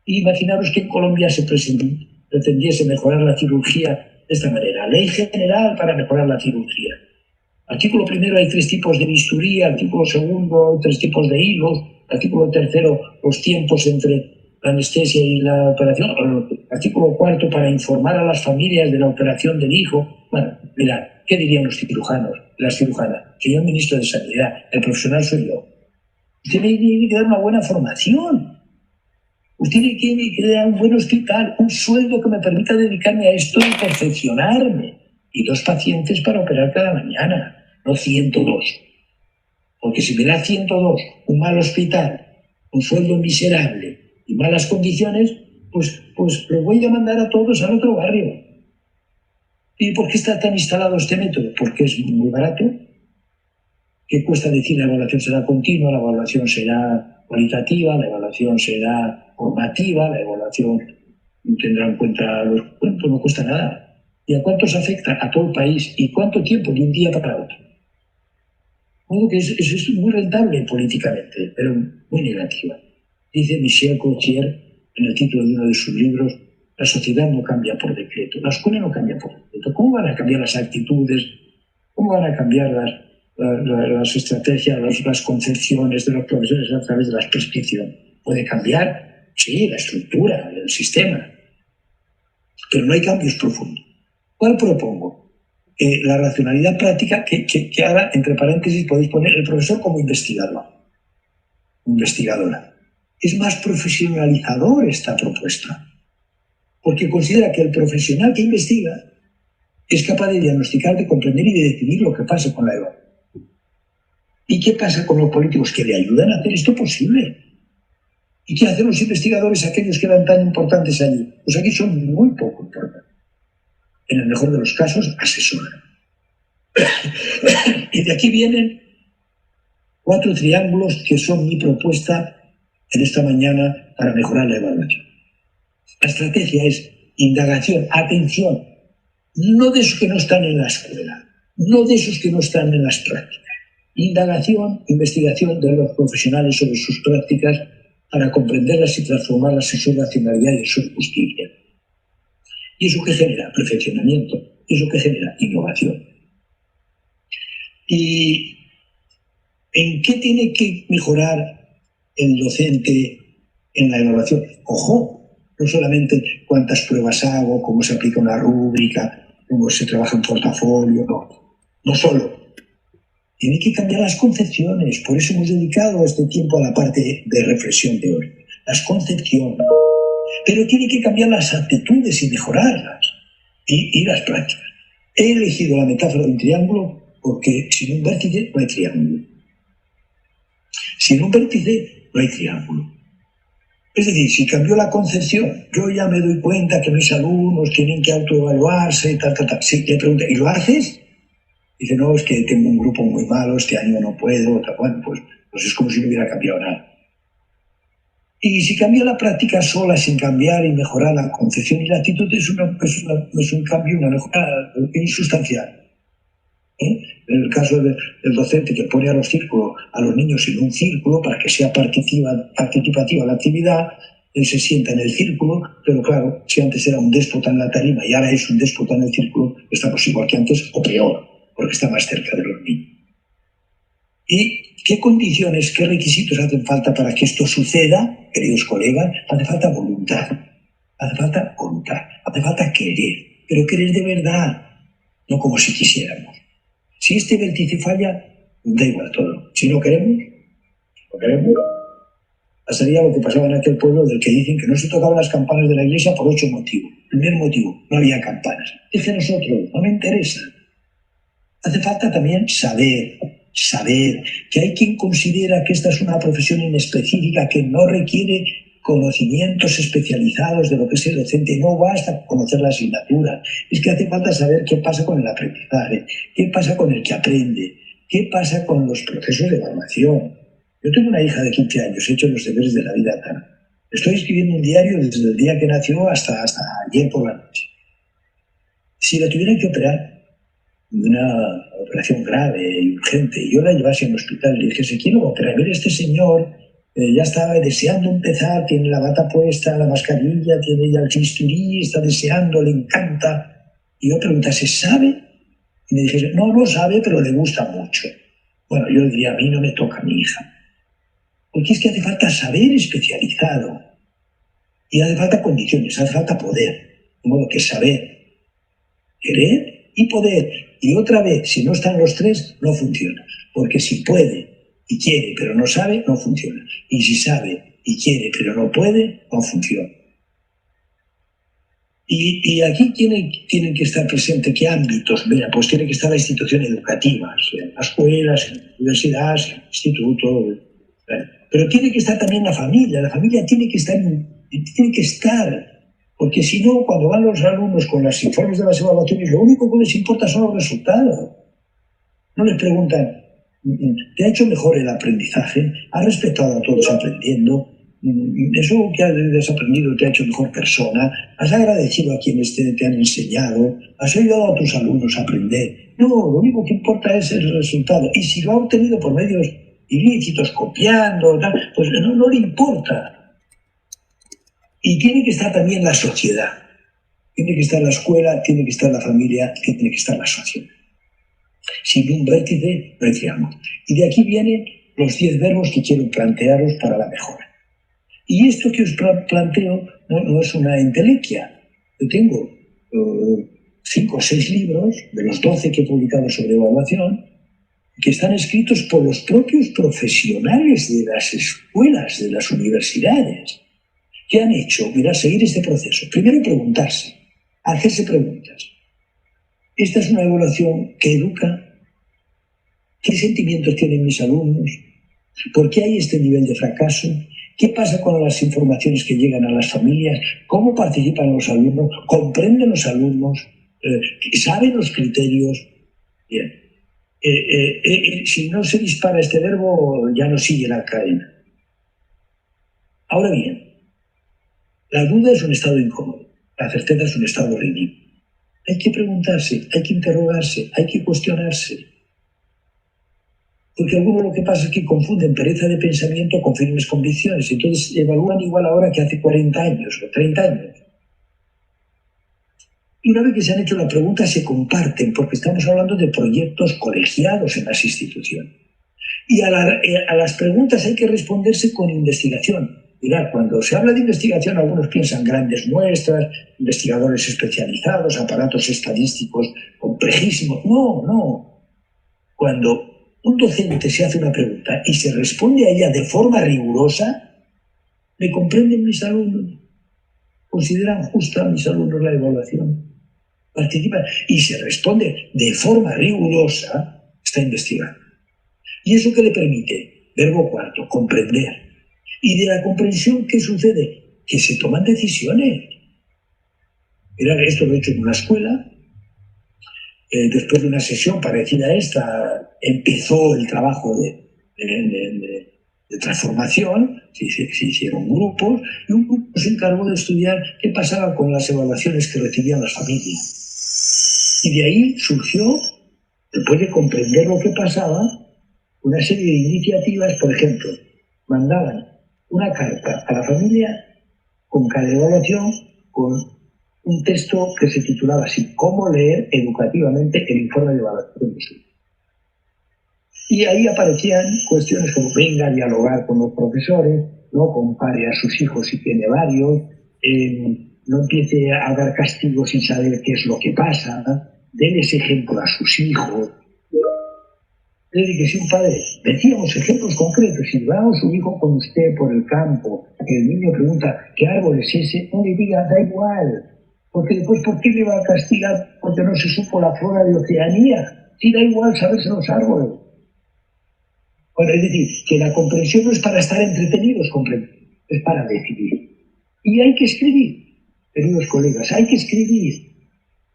Imaginaros que en Colombia se pretendiese mejorar la cirugía de esta manera. Ley general para mejorar la cirugía. Artículo primero, hay 3 tipos de bisturí. Artículo segundo, 3 tipos de hilos. Artículo tercero, los tiempos entre la anestesia y la operación. Artículo cuarto, para informar a las familias de la operación del hijo. Bueno, mirad, ¿qué dirían los cirujanos, las cirujanas? Que yo, el ministro de Sanidad, el profesional soy yo. Usted me tiene que dar una buena formación. Usted tiene que dar un buen hospital, un sueldo que me permita dedicarme a esto y perfeccionarme. Y 2 pacientes para operar cada mañana, no 102. Porque si me da 102, un mal hospital, un sueldo miserable y malas condiciones, pues los voy a mandar a todos al otro barrio. ¿Y por qué está tan instalado este método? Porque es muy barato. ¿Qué cuesta decir la evaluación será continua, la evaluación será cualitativa, la evaluación será formativa, la evaluación tendrá en cuenta los cuentos? No cuesta nada. ¿Y a cuántos afecta? A todo el país. ¿Y cuánto tiempo? De un día para otro. Bueno, que eso es muy rentable políticamente, pero muy negativa. Dice Michel Cloutier en el título de uno de sus libros: la sociedad no cambia por decreto, la escuela no cambia por decreto. ¿Cómo van a cambiar las actitudes? ¿Cómo van a cambiar las estrategias, las concepciones de los profesores a través de la prescripción? ¿Puede cambiar? Sí, la estructura, el sistema. Pero no hay cambios profundos. ¿Cuál propongo? La racionalidad práctica, que ahora, entre paréntesis, podéis poner el profesor como investigador, investigadora. Es más profesionalizador esta propuesta, porque considera que el profesional que investiga es capaz de diagnosticar, de comprender y de decidir lo que pasa con la evaluación. ¿Y qué pasa con los políticos que le ayudan a hacer esto posible? ¿Y qué hacen los investigadores, aquellos que eran tan importantes allí? Pues aquí son muy poco importantes. En el mejor de los casos, asesoran. Y de aquí vienen 4 triángulos que son mi propuesta en esta mañana para mejorar la evaluación. La estrategia es indagación, atención, no de esos que no están en la escuela, no de esos que no están en las prácticas. Indagación, investigación de los profesionales sobre sus prácticas para comprenderlas y transformarlas en su racionalidad y en su justicia. ¿Y eso qué genera? Perfeccionamiento. ¿Y eso qué genera? Innovación. ¿Y en qué tiene que mejorar el docente en la evaluación? Ojo, no solamente cuántas pruebas hago, cómo se aplica una rúbrica, cómo se trabaja en portafolio, no solo. Tiene que cambiar las concepciones. Por eso hemos dedicado este tiempo a la parte de reflexión teórica. Las concepciones. Pero tiene que cambiar las actitudes y mejorarlas. Y las prácticas. He elegido la metáfora de un triángulo porque sin un vértice no hay triángulo. Sin un vértice no hay triángulo. Es decir, si cambió la concepción, yo ya me doy cuenta que mis alumnos tienen que autoevaluarse, tal. Sí, le pregunto, ¿y lo haces? Dice, no, es que tengo un grupo muy malo, este año no puedo. Bueno, pues es como si no hubiera cambiado nada. Y si cambia la práctica sola, sin cambiar y mejorar la concepción y la actitud, es un cambio, una mejora insustancial. En el caso del docente que pone a los niños en un círculo para que sea participativa la actividad, él se sienta en el círculo, pero claro, si antes era un déspota en la tarima y ahora es un déspota en el círculo, estamos igual que antes o peor, porque está más cerca de los niños. ¿Y qué condiciones, qué requisitos hacen falta para que esto suceda, queridos colegas? Hace falta voluntad, hace falta querer, pero querer de verdad, no como si quisiéramos. Si este vértice falla, da igual todo. Si no queremos, pasaría lo que pasaba en aquel pueblo del que dicen que no se tocaban las campanas de la iglesia por 8 motivos. Primer motivo, no había campanas. Dice nosotros, no me interesa. Hace falta también saber que hay quien considera que esta es una profesión inespecífica que no requiere conocimientos especializados de lo que es el docente. No basta conocer la asignatura, es que hace falta saber qué pasa con el aprendizaje, qué pasa con el que aprende, qué pasa con los procesos de evaluación. Yo tengo una hija de 15 años, he hecho los deberes de la vida tan. Estoy escribiendo un diario desde el día que nació hasta ayer por la noche. Si la tuvieran que operar, una operación grave y urgente, y yo la llevase al hospital y le dijese, quiero operar, mire, este señor ya estaba deseando empezar, tiene la bata puesta, la mascarilla, tiene ya el bisturí, está deseando, le encanta. Y yo preguntase, ¿sabe? Y me dijese, no, no sabe, pero le gusta mucho. Bueno, yo diría, a mí no me toca a mi hija. Porque es que hace falta saber especializado. Y hace falta condiciones, hace falta poder. De modo que saber, querer y poder. Y otra vez, si no están los tres, no funciona. Porque si puede y quiere, pero no sabe, no funciona. Y si sabe y quiere, pero no puede, no funciona. Y aquí tienen que estar presentes, ¿qué ámbitos? Mira, pues tiene que estar la institución educativa, en las escuelas, en las universidades, en el instituto. Pero tiene que estar también la familia tiene que estar, porque si no, cuando van los alumnos con los informes de las evaluaciones, lo único que les importa son los resultados. No les preguntan, ¿te ha hecho mejor el aprendizaje? ¿Has respetado a todos aprendiendo? ¿Eso que has aprendido te ha hecho mejor persona? ¿Has agradecido a quienes te han enseñado? ¿Has ayudado a tus alumnos a aprender? No, lo único que importa es el resultado. Y si lo ha obtenido por medios ilícitos, copiando, pues no le importa. Y tiene que estar también la sociedad. Tiene que estar la escuela, tiene que estar la familia, tiene que estar la sociedad. Sin un vértice no hay triángulo. Y de aquí vienen los 10 verbos que quiero plantearos para la mejora. Y esto que os planteo no es una entelequia. Yo tengo 5 o 6 libros, de los 12 que he publicado sobre evaluación, que están escritos por los propios profesionales de las escuelas, de las universidades. ¿Qué han hecho? Mira, seguir este proceso. Primero preguntarse, hacerse preguntas. Esta es una evaluación que educa. ¿Qué sentimientos tienen mis alumnos? ¿Por qué hay este nivel de fracaso? ¿Qué pasa con las informaciones que llegan a las familias? ¿Cómo participan los alumnos? ¿Comprenden los alumnos? ¿Saben los criterios? Bien. Si no se dispara este verbo, ya no sigue la cadena. Ahora bien, la duda es un estado incómodo, la certeza es un estado ridículo. Hay que preguntarse, hay que interrogarse, hay que cuestionarse. Porque algunos lo que pasa es que confunden pereza de pensamiento con firmes convicciones. Entonces evalúan igual ahora que hace 40 años o 30 años. Y una vez que se han hecho la pregunta, se comparten, porque estamos hablando de proyectos colegiados en las instituciones. Y a las preguntas hay que responderse con investigación. Mirad, cuando se habla de investigación, algunos piensan grandes muestras, investigadores especializados, aparatos estadísticos complejísimos. No. Cuando un docente se hace una pregunta y se responde a ella de forma rigurosa, ¿me comprenden mis alumnos? ¿Consideran justa mis alumnos la evaluación? ¿Participan? Y se responde de forma rigurosa, está investigando. ¿Y eso qué le permite? Verbo cuarto, comprender. Y de la comprensión, ¿qué sucede? Que se toman decisiones. Mirad, esto lo he hecho en una escuela. Después de una sesión parecida a esta, empezó el trabajo de transformación, se hicieron grupos, y un grupo se encargó de estudiar qué pasaba con las evaluaciones que recibían las familias. Y de ahí surgió, después de comprender lo que pasaba, una serie de iniciativas. Por ejemplo, mandaban una carta a la familia con cada evaluación, con un texto que se titulaba así: ¿Cómo leer educativamente el informe de evaluación de su hijo? Y ahí aparecían cuestiones como: venga a dialogar con los profesores, no compare a sus hijos si tiene varios, no empiece a dar castigos sin saber qué es lo que pasa, déles ejemplo a sus hijos. Es decir, que si un padre, decíamos ejemplos concretos, si va a su hijo con usted por el campo, que el niño pregunta ¿qué árbol es ese? No le diga, da igual, porque después ¿por qué le va a castigar? Porque no se supo la flora de Oceanía. Sí, da igual saberse los árboles. Bueno, es decir, que la comprensión no es para estar entretenidos, es para decidir. Y hay que escribir, queridos colegas, hay que escribir.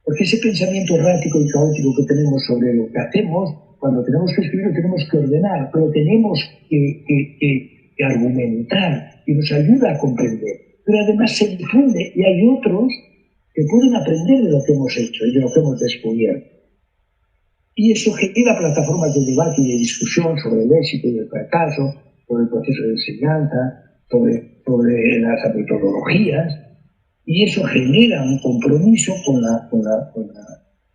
Porque ese pensamiento errático y caótico que tenemos sobre lo que hacemos, cuando tenemos que escribir lo tenemos que ordenar, pero tenemos que argumentar y nos ayuda a comprender. Pero además se difunde y hay otros que pueden aprender de lo que hemos hecho y de lo que hemos descubierto. Y eso genera plataformas de debate y de discusión sobre el éxito y el fracaso. sobre el proceso de enseñanza, sobre las metodologías, y eso genera un compromiso con la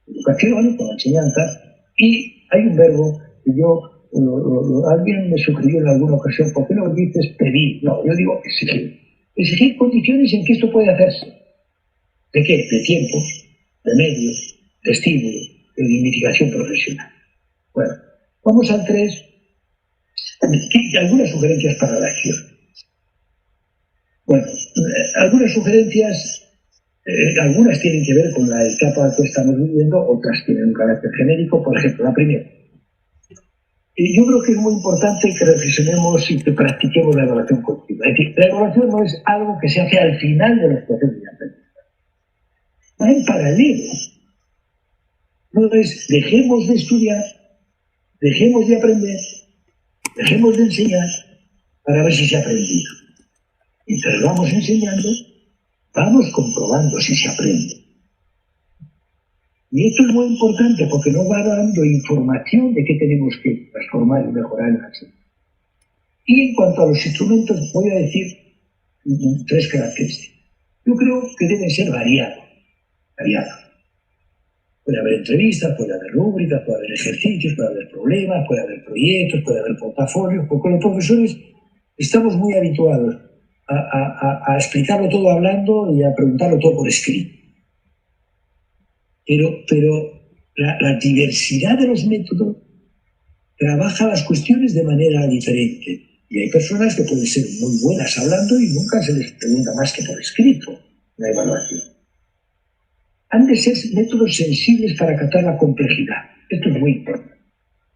educación, con la enseñanza. Y hay un verbo que alguien me sugirió en alguna ocasión: ¿por qué no dices pedir? No, yo digo exigir. Exigir condiciones en que esto puede hacerse. ¿De qué? De tiempo, de medios, de estímulo, de dignificación profesional. Bueno, vamos al 3. Algunas sugerencias para la acción. Bueno, algunas sugerencias, algunas tienen que ver con la etapa que estamos viviendo, otras tienen un carácter genérico. Por ejemplo, la primera. Yo creo que es muy importante que reflexionemos y que practiquemos la evaluación continua. Es decir, la evaluación no es algo que se hace al final de los procesos de aprendizaje. Va en paralelo. No es dejemos de estudiar, dejemos de aprender, dejemos de enseñar para ver si se ha aprendido. Mientras vamos enseñando, vamos comprobando si se aprende. Y esto es muy importante porque nos va dando información de qué tenemos que transformar y mejorar en la enseñanza. Y en cuanto a los instrumentos, voy a decir 3 características. Yo creo que deben ser variados. Puede haber entrevistas, puede haber rúbricas, puede haber ejercicios, puede haber problemas, puede haber proyectos, puede haber portafolios, porque los profesores estamos muy habituados a explicarlo todo hablando y a preguntarlo todo por escrito. Pero la diversidad de los métodos trabaja las cuestiones de manera diferente. Y hay personas que pueden ser muy buenas hablando y nunca se les pregunta más que por escrito la evaluación. Han de ser métodos sensibles para captar la complejidad. Esto es muy importante.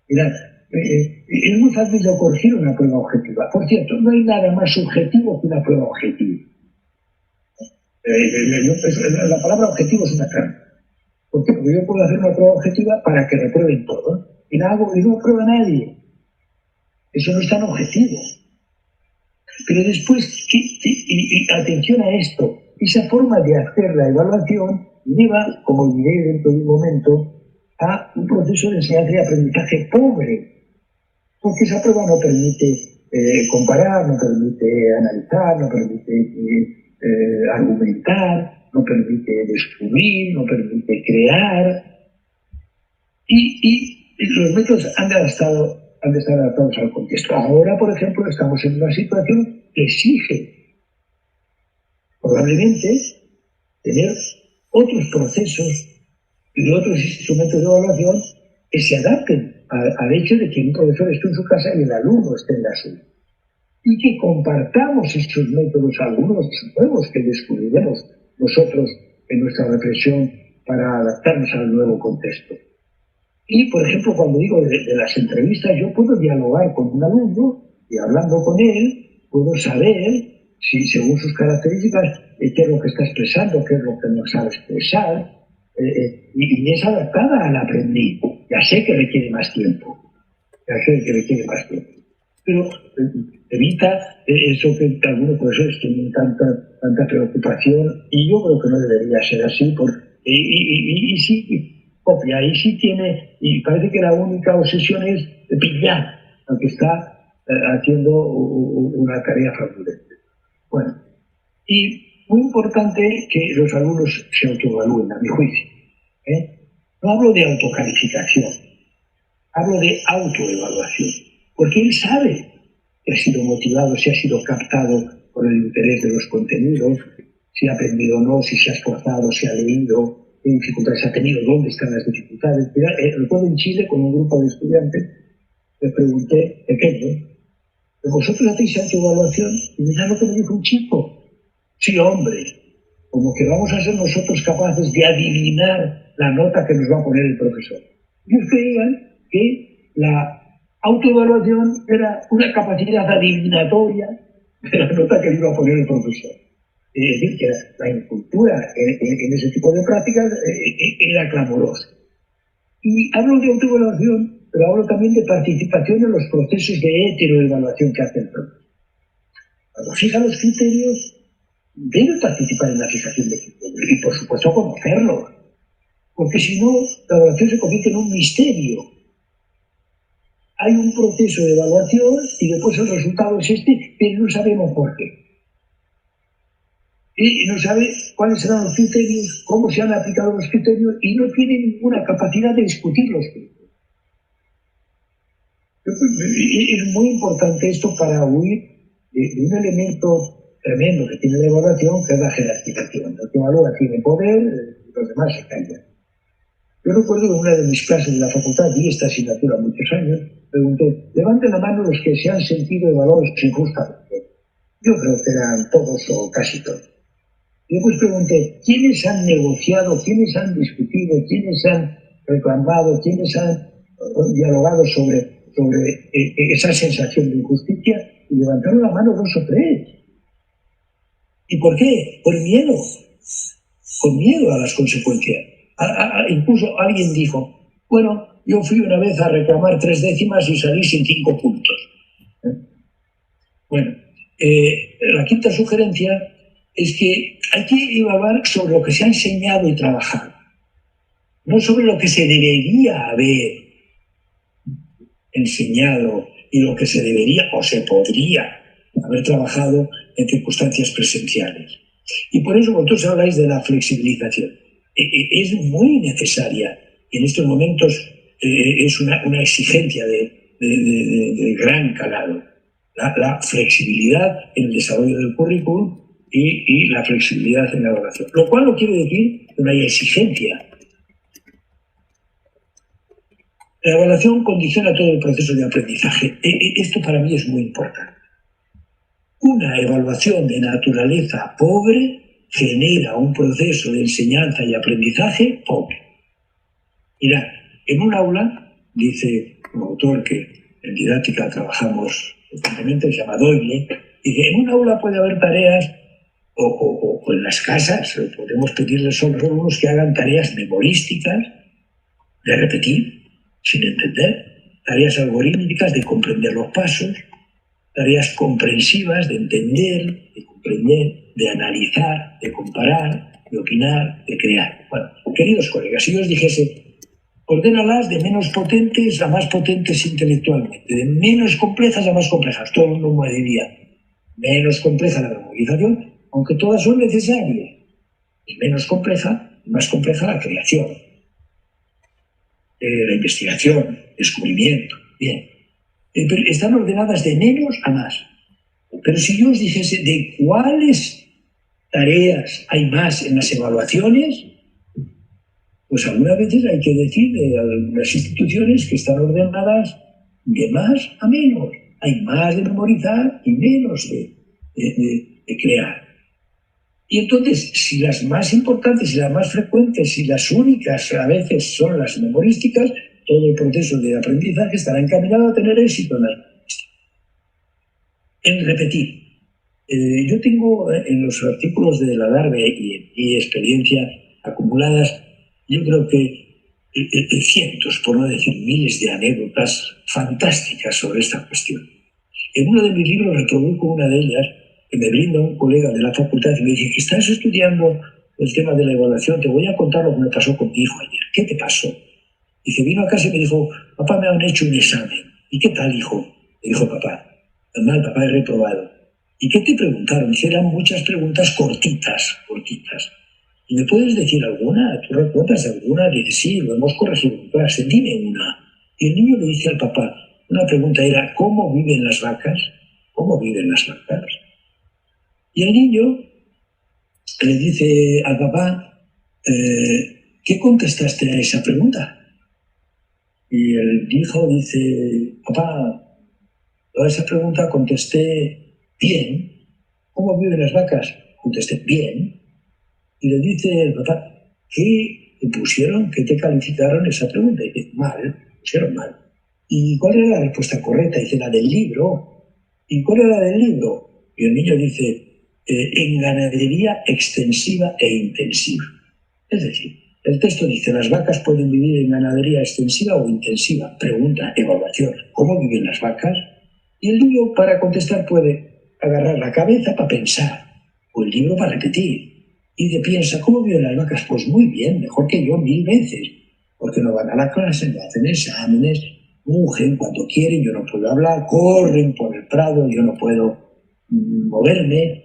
Mirad, es muy fácil de corregir una prueba objetiva. Por cierto, no hay nada más subjetivo que una prueba objetiva. La palabra objetivo es una trampa. ¿Por qué? Porque yo puedo hacer una prueba objetiva para que reprueben todo. Y la hago y no aprueba nadie. Eso no es tan objetivo. Pero después, y atención a esto, esa forma de hacer la evaluación lleva, como diré dentro de un momento, a un proceso de enseñanza y aprendizaje pobre. Porque esa prueba no permite comparar, no permite analizar, no permite argumentar, no permite descubrir, no permite crear. Y los métodos han de estar adaptados al contexto. Ahora, por ejemplo, estamos en una situación que exige probablemente tener otros procesos y otros instrumentos de evaluación que se adapten al hecho de que un profesor esté en su casa y el alumno esté en la suya. Y que compartamos estos métodos, algunos nuevos que descubriremos nosotros en nuestra reflexión para adaptarnos al nuevo contexto. Y, por ejemplo, cuando digo de las entrevistas, yo puedo dialogar con un alumno y hablando con él, puedo saber si, según sus características, qué es lo que está expresando, qué es lo que no sabe expresar, y es adaptada al aprendiz. Ya sé que requiere más tiempo, pero evita eso que algunos profesores tienen tanta preocupación, y yo creo que no debería ser así, y sí copia, y sí tiene, y parece que la única obsesión es pillar, aunque está haciendo una tarea fraudulenta. Bueno, y muy importante que los alumnos se autoevalúen, a mi juicio. No hablo de autocalificación, hablo de autoevaluación, porque él sabe si ha sido motivado, si ha sido captado por el interés de los contenidos, si ha aprendido o no, si se ha esforzado, si ha leído, qué dificultades ha tenido, dónde están las dificultades. Recuerdo en Chile, con un grupo de estudiantes, les pregunté, pequeño, ¿vosotros hacéis autoevaluación? Y mirad lo que me dijo un chico. Sí, hombre, como que vamos a ser nosotros capaces de adivinar la nota que nos va a poner el profesor. Ellos creían que la autoevaluación era una capacidad adivinatoria de la nota que le iba a poner el profesor. Es decir, que la incultura en ese tipo de prácticas era clamorosa. Y hablo de autoevaluación, pero hablo también de participación en los procesos de heteroevaluación que hacen todos. Cuando fijan los criterios, debe participar en la fijación de criterios y, por supuesto, conocerlos. Porque si no, la evaluación se convierte en un misterio. hay un proceso de evaluación y después el resultado es este, pero no sabemos por qué. Y no sabe cuáles serán los criterios, cómo se han aplicado los criterios y no tiene ninguna capacidad de discutir los criterios. Es muy importante esto para huir de un elemento tremendo que tiene la evaluación, que es la jerarquización. El que evalúa tiene poder, los demás se callan. Yo recuerdo que en una de mis clases de la facultad, di esta asignatura muchos años, pregunté, levanten la mano los que se han sentido evaluados injustamente. Yo creo que eran todos o casi todos. Y después pregunté, ¿quiénes han negociado, quiénes han discutido, quiénes han reclamado, quiénes han dialogado sobre esa sensación de injusticia? Y levantaron la mano 2 o 3. ¿Y por qué? Por miedo. Con miedo a las consecuencias. Incluso alguien dijo, bueno, yo fui una vez a reclamar 3 décimas y salí sin 5 puntos. Bueno, la quinta sugerencia es que hay que evaluar sobre lo que se ha enseñado y trabajado, no sobre lo que se debería haber enseñado y lo que se debería o se podría haber trabajado en circunstancias presenciales. Y por eso vosotros habláis de la flexibilización. Es muy necesaria. En estos momentos es una exigencia de gran calado. La flexibilidad en el desarrollo del currículum y la flexibilidad en la evaluación. Lo cual no quiere decir que no haya exigencia. La evaluación condiciona todo el proceso de aprendizaje. Esto para mí es muy importante. Una evaluación de naturaleza pobre genera un proceso de enseñanza y aprendizaje pobre. Mira, en un aula, dice un autor que en didáctica trabajamos constantemente, se llama Doyle, dice, en un aula puede haber tareas o en las casas podemos pedirles a los alumnos que hagan tareas memorísticas, de repetir, sin entender, tareas algorítmicas de comprender los pasos, tareas comprensivas de entender, de comprender, de analizar, de comparar, de opinar, de crear. Bueno, queridos colegas, si yo os dijese, ordénalas de menos potentes a más potentes intelectualmente, de menos complejas a más complejas, todo el mundo me diría, menos compleja la memorización, aunque todas son necesarias, y menos compleja, más compleja la creación, la investigación, descubrimiento, bien. Pero están ordenadas de menos a más. Pero si yo os dijese de cuáles tareas hay más en las evaluaciones, pues algunas veces hay que decir de las instituciones que están ordenadas de más a menos. Hay más de memorizar y menos de crear. Y entonces, si las más importantes y las más frecuentes y las únicas a veces son las memorísticas, todo el proceso de aprendizaje estará encaminado a tener éxito en las memorísticas. En repetir. Yo tengo en los artículos de la Darbe y experiencia acumuladas, yo creo que cientos, por no decir miles de anécdotas fantásticas sobre esta cuestión. En uno de mis libros reproduzco una de ellas que me brinda un colega de la facultad y me dice que estás estudiando el tema de la evaluación, te voy a contar lo que me pasó con mi hijo ayer. ¿Qué te pasó? Dice, vino a casa y me dijo, papá, me han hecho un examen. ¿Y qué tal, hijo? Me dijo, papá, mal, papá, he reprobado. ¿Y qué te preguntaron? Dice, eran muchas preguntas cortitas. ¿Y me puedes decir alguna? ¿Tú recuerdas alguna? Dice, sí, lo hemos corregido en clase, dime una. Y el niño le dice al papá, una pregunta era, ¿cómo viven las vacas? ¿Cómo viven las vacas? Y el niño le dice al papá, ¿qué contestaste a esa pregunta? Y el hijo dice, papá, a esa pregunta contesté bien. ¿Cómo viven las vacas? Contesté bien. Y le dice el papá, ¿qué te pusieron? ¿Qué te calificaron esa pregunta? Y dice, mal, pusieron mal. ¿Y cuál era la respuesta correcta? Dice, la del libro. ¿Y cuál era la del libro? Y el niño dice, en ganadería extensiva e intensiva. Es decir, el texto dice, las vacas pueden vivir en ganadería extensiva o intensiva. Pregunta, evaluación, ¿cómo viven las vacas? Y el niño para contestar puede agarrar la cabeza para pensar, o el libro para repetir. Y de piensa, ¿cómo viven las vacas? Pues muy bien, mejor que yo 1000 veces, porque no van a la clase, no hacen exámenes, mugen cuando quieren, yo no puedo hablar, corren por el prado, yo no puedo moverme,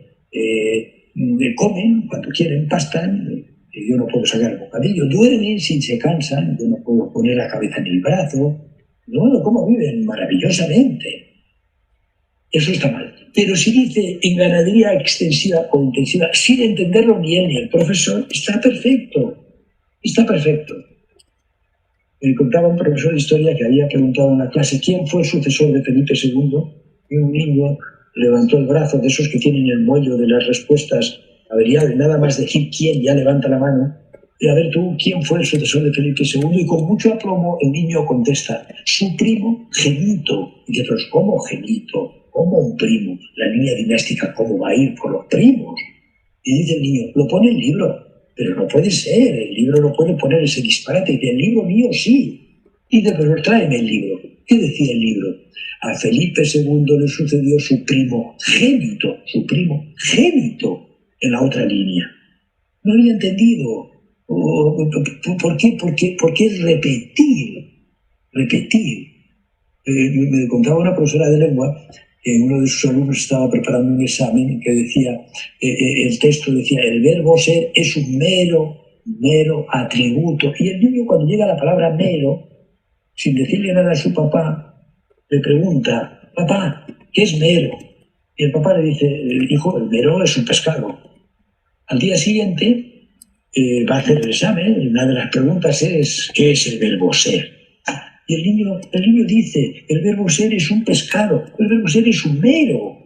comen cuando quieren, pastan, yo no puedo sacar el bocadillo, duermen si se cansan, yo no puedo poner la cabeza en el brazo. Bueno, ¿cómo viven? Maravillosamente. Eso está mal. Pero si dice en ganadería extensiva o intensiva, sin entenderlo ni él ni el profesor, está perfecto. Está perfecto. Me contaba un profesor de historia que había preguntado en la clase quién fue el sucesor de Felipe II, y un niño levantó el brazo, de esos que tienen el mollo de las respuestas averiadas, nada más decir quién, ya levanta la mano. Y a ver tú, ¿quién fue el sucesor de Felipe II? Y con mucho aplomo el niño contesta, su primo Genito. Y dice, pues ¿cómo Genito? ¿Cómo un primo? La línea dinástica, ¿cómo va a ir por los primos? Y dice el niño, lo pone el libro, pero no puede ser, el libro no puede poner ese disparate. Y dice, el libro mío sí. Y dice, pero tráeme el libro. ¿Qué decía el libro? A Felipe II le sucedió su primo Génito, en la otra línea. No había entendido. ¿Por qué repetir? Me contaba una profesora de lengua que uno de sus alumnos estaba preparando un examen que decía, el texto decía, el verbo ser es un mero atributo. Y el niño cuando llega a la palabra mero, sin decirle nada a su papá, le pregunta, papá, ¿qué es mero? Y el papá le dice, hijo, el mero es un pescado. Al día siguiente va a hacer el examen y una de las preguntas es, ¿qué es el verbo ser? Y el niño dice, el verbo ser es un pescado, el verbo ser es un mero.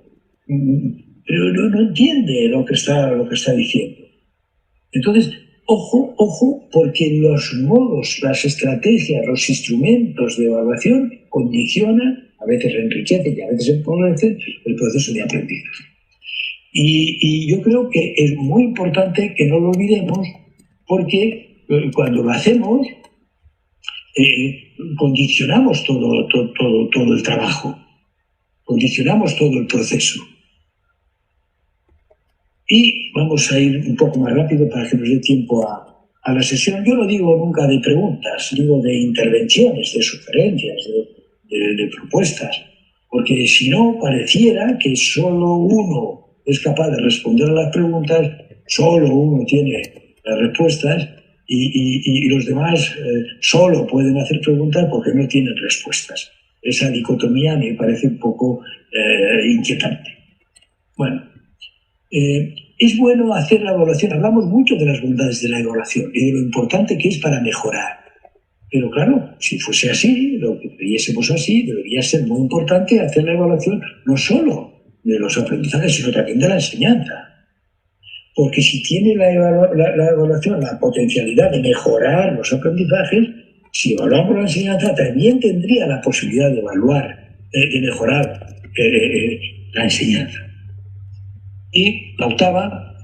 Pero no entiende lo que está diciendo. Entonces, ojo, porque los modos, las estrategias, los instrumentos de evaluación condicionan, a veces enriquecen y a veces empobrecen el proceso de aprendizaje. Y yo creo que es muy importante que no lo olvidemos, porque cuando lo hacemos, condicionamos todo el trabajo, condicionamos todo el proceso. Y vamos a ir un poco más rápido para que nos dé tiempo a la sesión. Yo no digo nunca de preguntas, digo de intervenciones, de sugerencias, de propuestas, porque si no pareciera que solo uno es capaz de responder a las preguntas, solo uno tiene las respuestas y los demás solo pueden hacer preguntas porque no tienen respuestas. Esa dicotomía me parece un poco inquietante. Bueno, es bueno hacer la evaluación. Hablamos mucho de las bondades de la evaluación y de lo importante que es para mejorar. Pero claro, si fuese así, lo que creyésemos así, debería ser muy importante hacer la evaluación no solo de los aprendizajes, sino también de la enseñanza. Porque si tiene la evaluación la potencialidad de mejorar los aprendizajes, si evaluamos la enseñanza, también tendría la posibilidad de evaluar, de mejorar la enseñanza. Y la octava,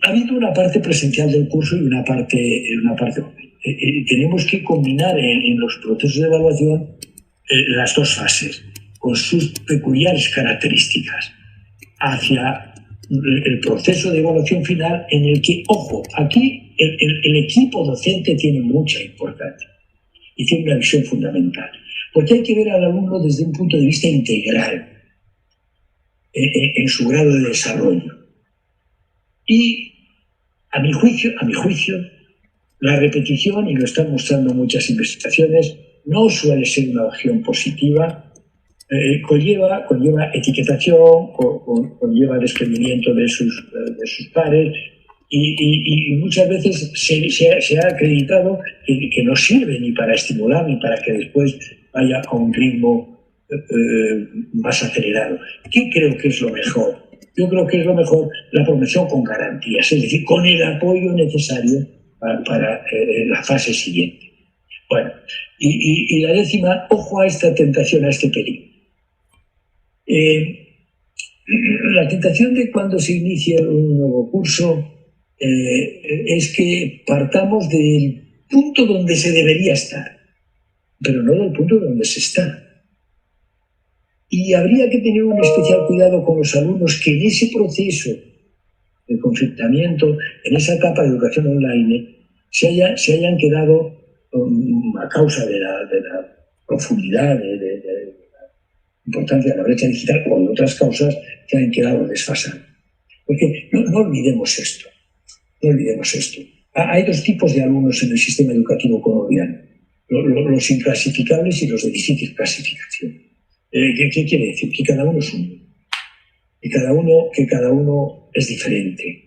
ha habido una parte presencial del curso y una parte tenemos que combinar en los procesos de evaluación las dos fases, con sus peculiares características, hacia el proceso de evaluación final en el que, ojo, aquí el equipo docente tiene mucha importancia y tiene una visión fundamental, porque hay que ver al alumno desde un punto de vista integral en su grado de desarrollo. Y a mi juicio, la repetición, y lo están mostrando muchas investigaciones, no suele ser una opción positiva, conlleva etiquetación, conlleva desprendimiento de sus pares, y muchas veces se ha acreditado que no sirve ni para estimular ni para que después vaya a un ritmo más acelerado. ¿Qué creo que es lo mejor? Yo creo que es lo mejor la promoción con garantías, es decir, con el apoyo necesario para la fase siguiente. Bueno, y la décima, ojo a esta tentación, a este peligro. La tentación de cuando se inicia un nuevo curso es que partamos del punto donde se debería estar, pero no del punto donde se está. Y habría que tener un especial cuidado con los alumnos que en ese proceso de confinamiento, en esa etapa de educación online, se hayan quedado a causa de la profundidad, de la importancia de la brecha digital o de otras causas que han quedado desfasadas. Porque no olvidemos esto. No olvidemos esto. Hay dos tipos de alumnos en el sistema educativo colombiano: los inclasificables y los de difícil clasificación. ¿Qué quiere decir? Que cada uno es uno. Que cada uno es diferente.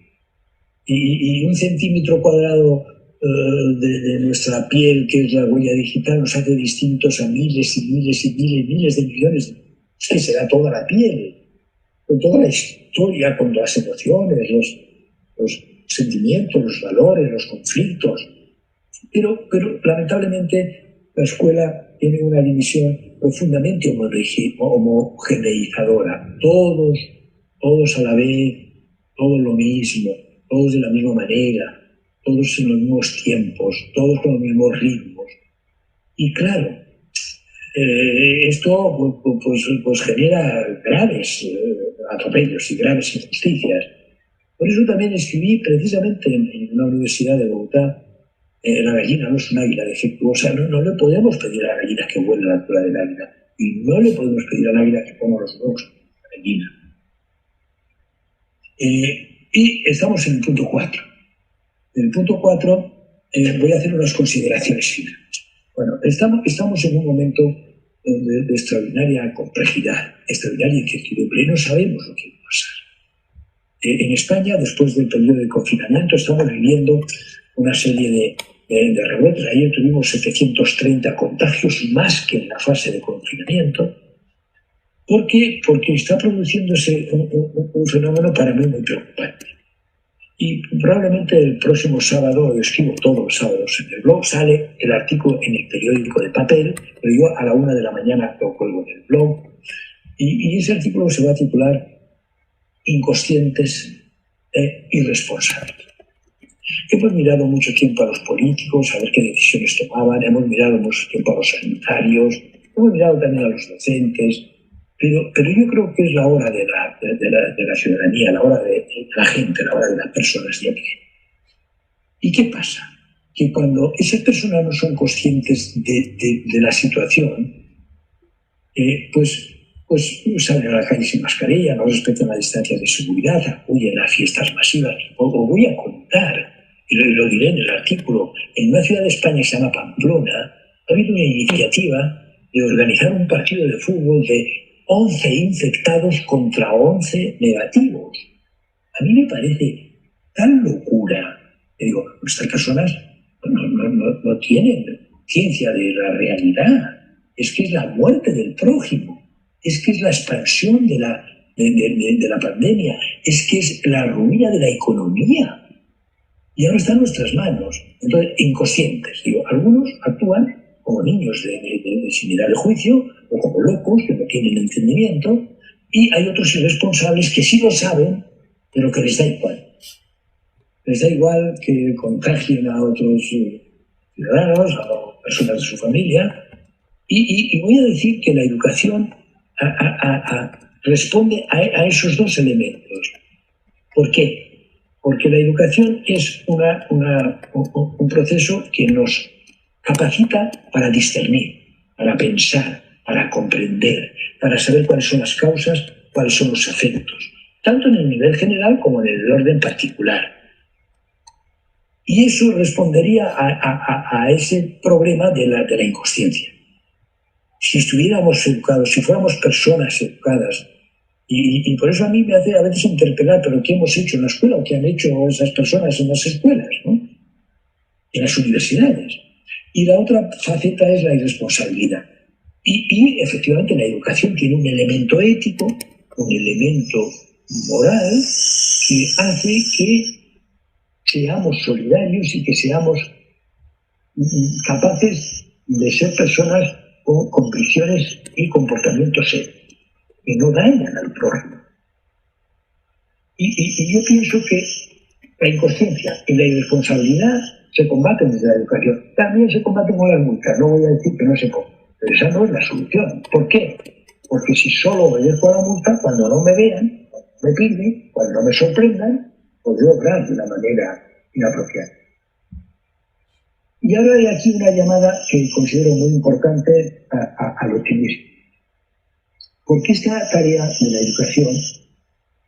Y un centímetro cuadrado de nuestra piel, que es la huella digital, nos hace distintos a miles y miles y miles de millones. Es que será toda la piel, con toda la historia, con las emociones, los sentimientos, los valores, los conflictos. Pero lamentablemente la escuela tiene una división profundamente homogeneizadora. Todos a la vez, todos lo mismo, todos de la misma manera, todos en los mismos tiempos, todos con los mismos ritmos. Y claro, esto pues genera graves atropellos y graves injusticias. Por eso también escribí precisamente en una universidad de Bogotá: la gallina no es un águila defectuosa. No le podemos pedir a la gallina que vuele a la altura del águila, y no le podemos pedir al águila que ponga los huevos a la gallina. Y estamos en el punto 4. En el punto 4 voy a hacer unas consideraciones finales. Bueno, estamos en un momento de extraordinaria complejidad, extraordinaria incertidumbre, y no sabemos lo que va a pasar. En España, después del periodo de confinamiento, estamos viviendo una serie de rebrotes. Ayer tuvimos 730 contagios, más que en la fase de confinamiento. ¿Por qué? Porque está produciéndose un fenómeno para mí muy preocupante. Y probablemente el próximo sábado, yo escribo todos los sábados en el blog, sale el artículo en el periódico de papel, pero yo a la 1 de la mañana lo cuelgo en el blog. Y ese artículo se va a titular Inconscientes e irresponsables. Hemos mirado mucho tiempo a los políticos, a ver qué decisiones tomaban, hemos mirado mucho tiempo a los sanitarios, hemos mirado también a los docentes, pero yo creo que es la hora de la ciudadanía, la hora de la gente, la hora de las personas de a pie. ¿Y qué pasa? Que cuando esas personas no son conscientes de la situación, pues salen a la calle sin mascarilla, no respetan la distancia de seguridad, acuden a fiestas masivas. Os voy a contar, y lo diré en el artículo: en una ciudad de España que se llama Pamplona, ha habido una iniciativa de organizar un partido de fútbol de 11 infectados contra 11 negativos. A mí me parece tan locura. Yo digo, estas personas no tienen conciencia de la realidad. Es que es la muerte del prójimo, es que es la expansión de la pandemia, es que es la ruina de la economía. Y ahora está en nuestras manos. Entonces, inconscientes. Digo, algunos actúan como niños sin mirar el juicio, o como locos que no tienen entendimiento, y hay otros irresponsables que sí lo saben, pero que les da igual. Les da igual que contagien a otros ciudadanos, a personas de su familia. Y voy a decir que la educación responde a esos dos elementos. ¿Por qué? Porque la educación es un proceso que nos capacita para discernir, para pensar, para comprender, para saber cuáles son las causas, cuáles son los efectos, tanto en el nivel general como en el orden particular. Y eso respondería a ese problema de la inconsciencia. Si estuviéramos educados, si fuéramos personas educadas, y por eso a mí me hace a veces interpelar, pero ¿qué hemos hecho en la escuela o qué han hecho esas personas en las escuelas, ¿no? En las universidades? Y la otra faceta es la irresponsabilidad. Y efectivamente la educación tiene un elemento ético, un elemento moral, que hace que seamos solidarios y que seamos capaces de ser personas con convicciones y comportamientos que no dañan al prójimo. Y yo pienso que la inconsciencia y la irresponsabilidad se combaten desde la educación. También se combaten con las multas. No voy a decir que no se combate, pero esa no es la solución. ¿Por qué? Porque si solo obedezco a la multa, cuando no me vean, me pillen, cuando no me sorprendan, podré obrar de una manera inapropiada. Y ahora hay aquí una llamada que considero muy importante al optimismo. Porque esta tarea de la educación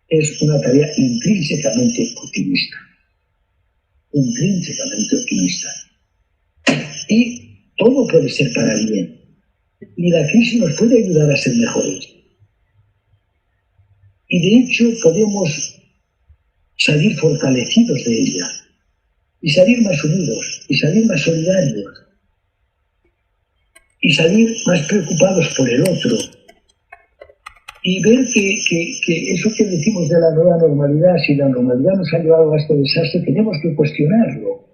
es una tarea intrínsecamente optimista. Intrínsecamente optimista. Y todo puede ser para el bien. Y la crisis nos puede ayudar a ser mejores. Y de hecho podemos salir fortalecidos de ella. Y salir más unidos. Y salir más solidarios. Y salir más preocupados por el otro. Y ver que eso que decimos de la nueva normalidad, si la normalidad nos ha llevado a este desastre, tenemos que cuestionarlo.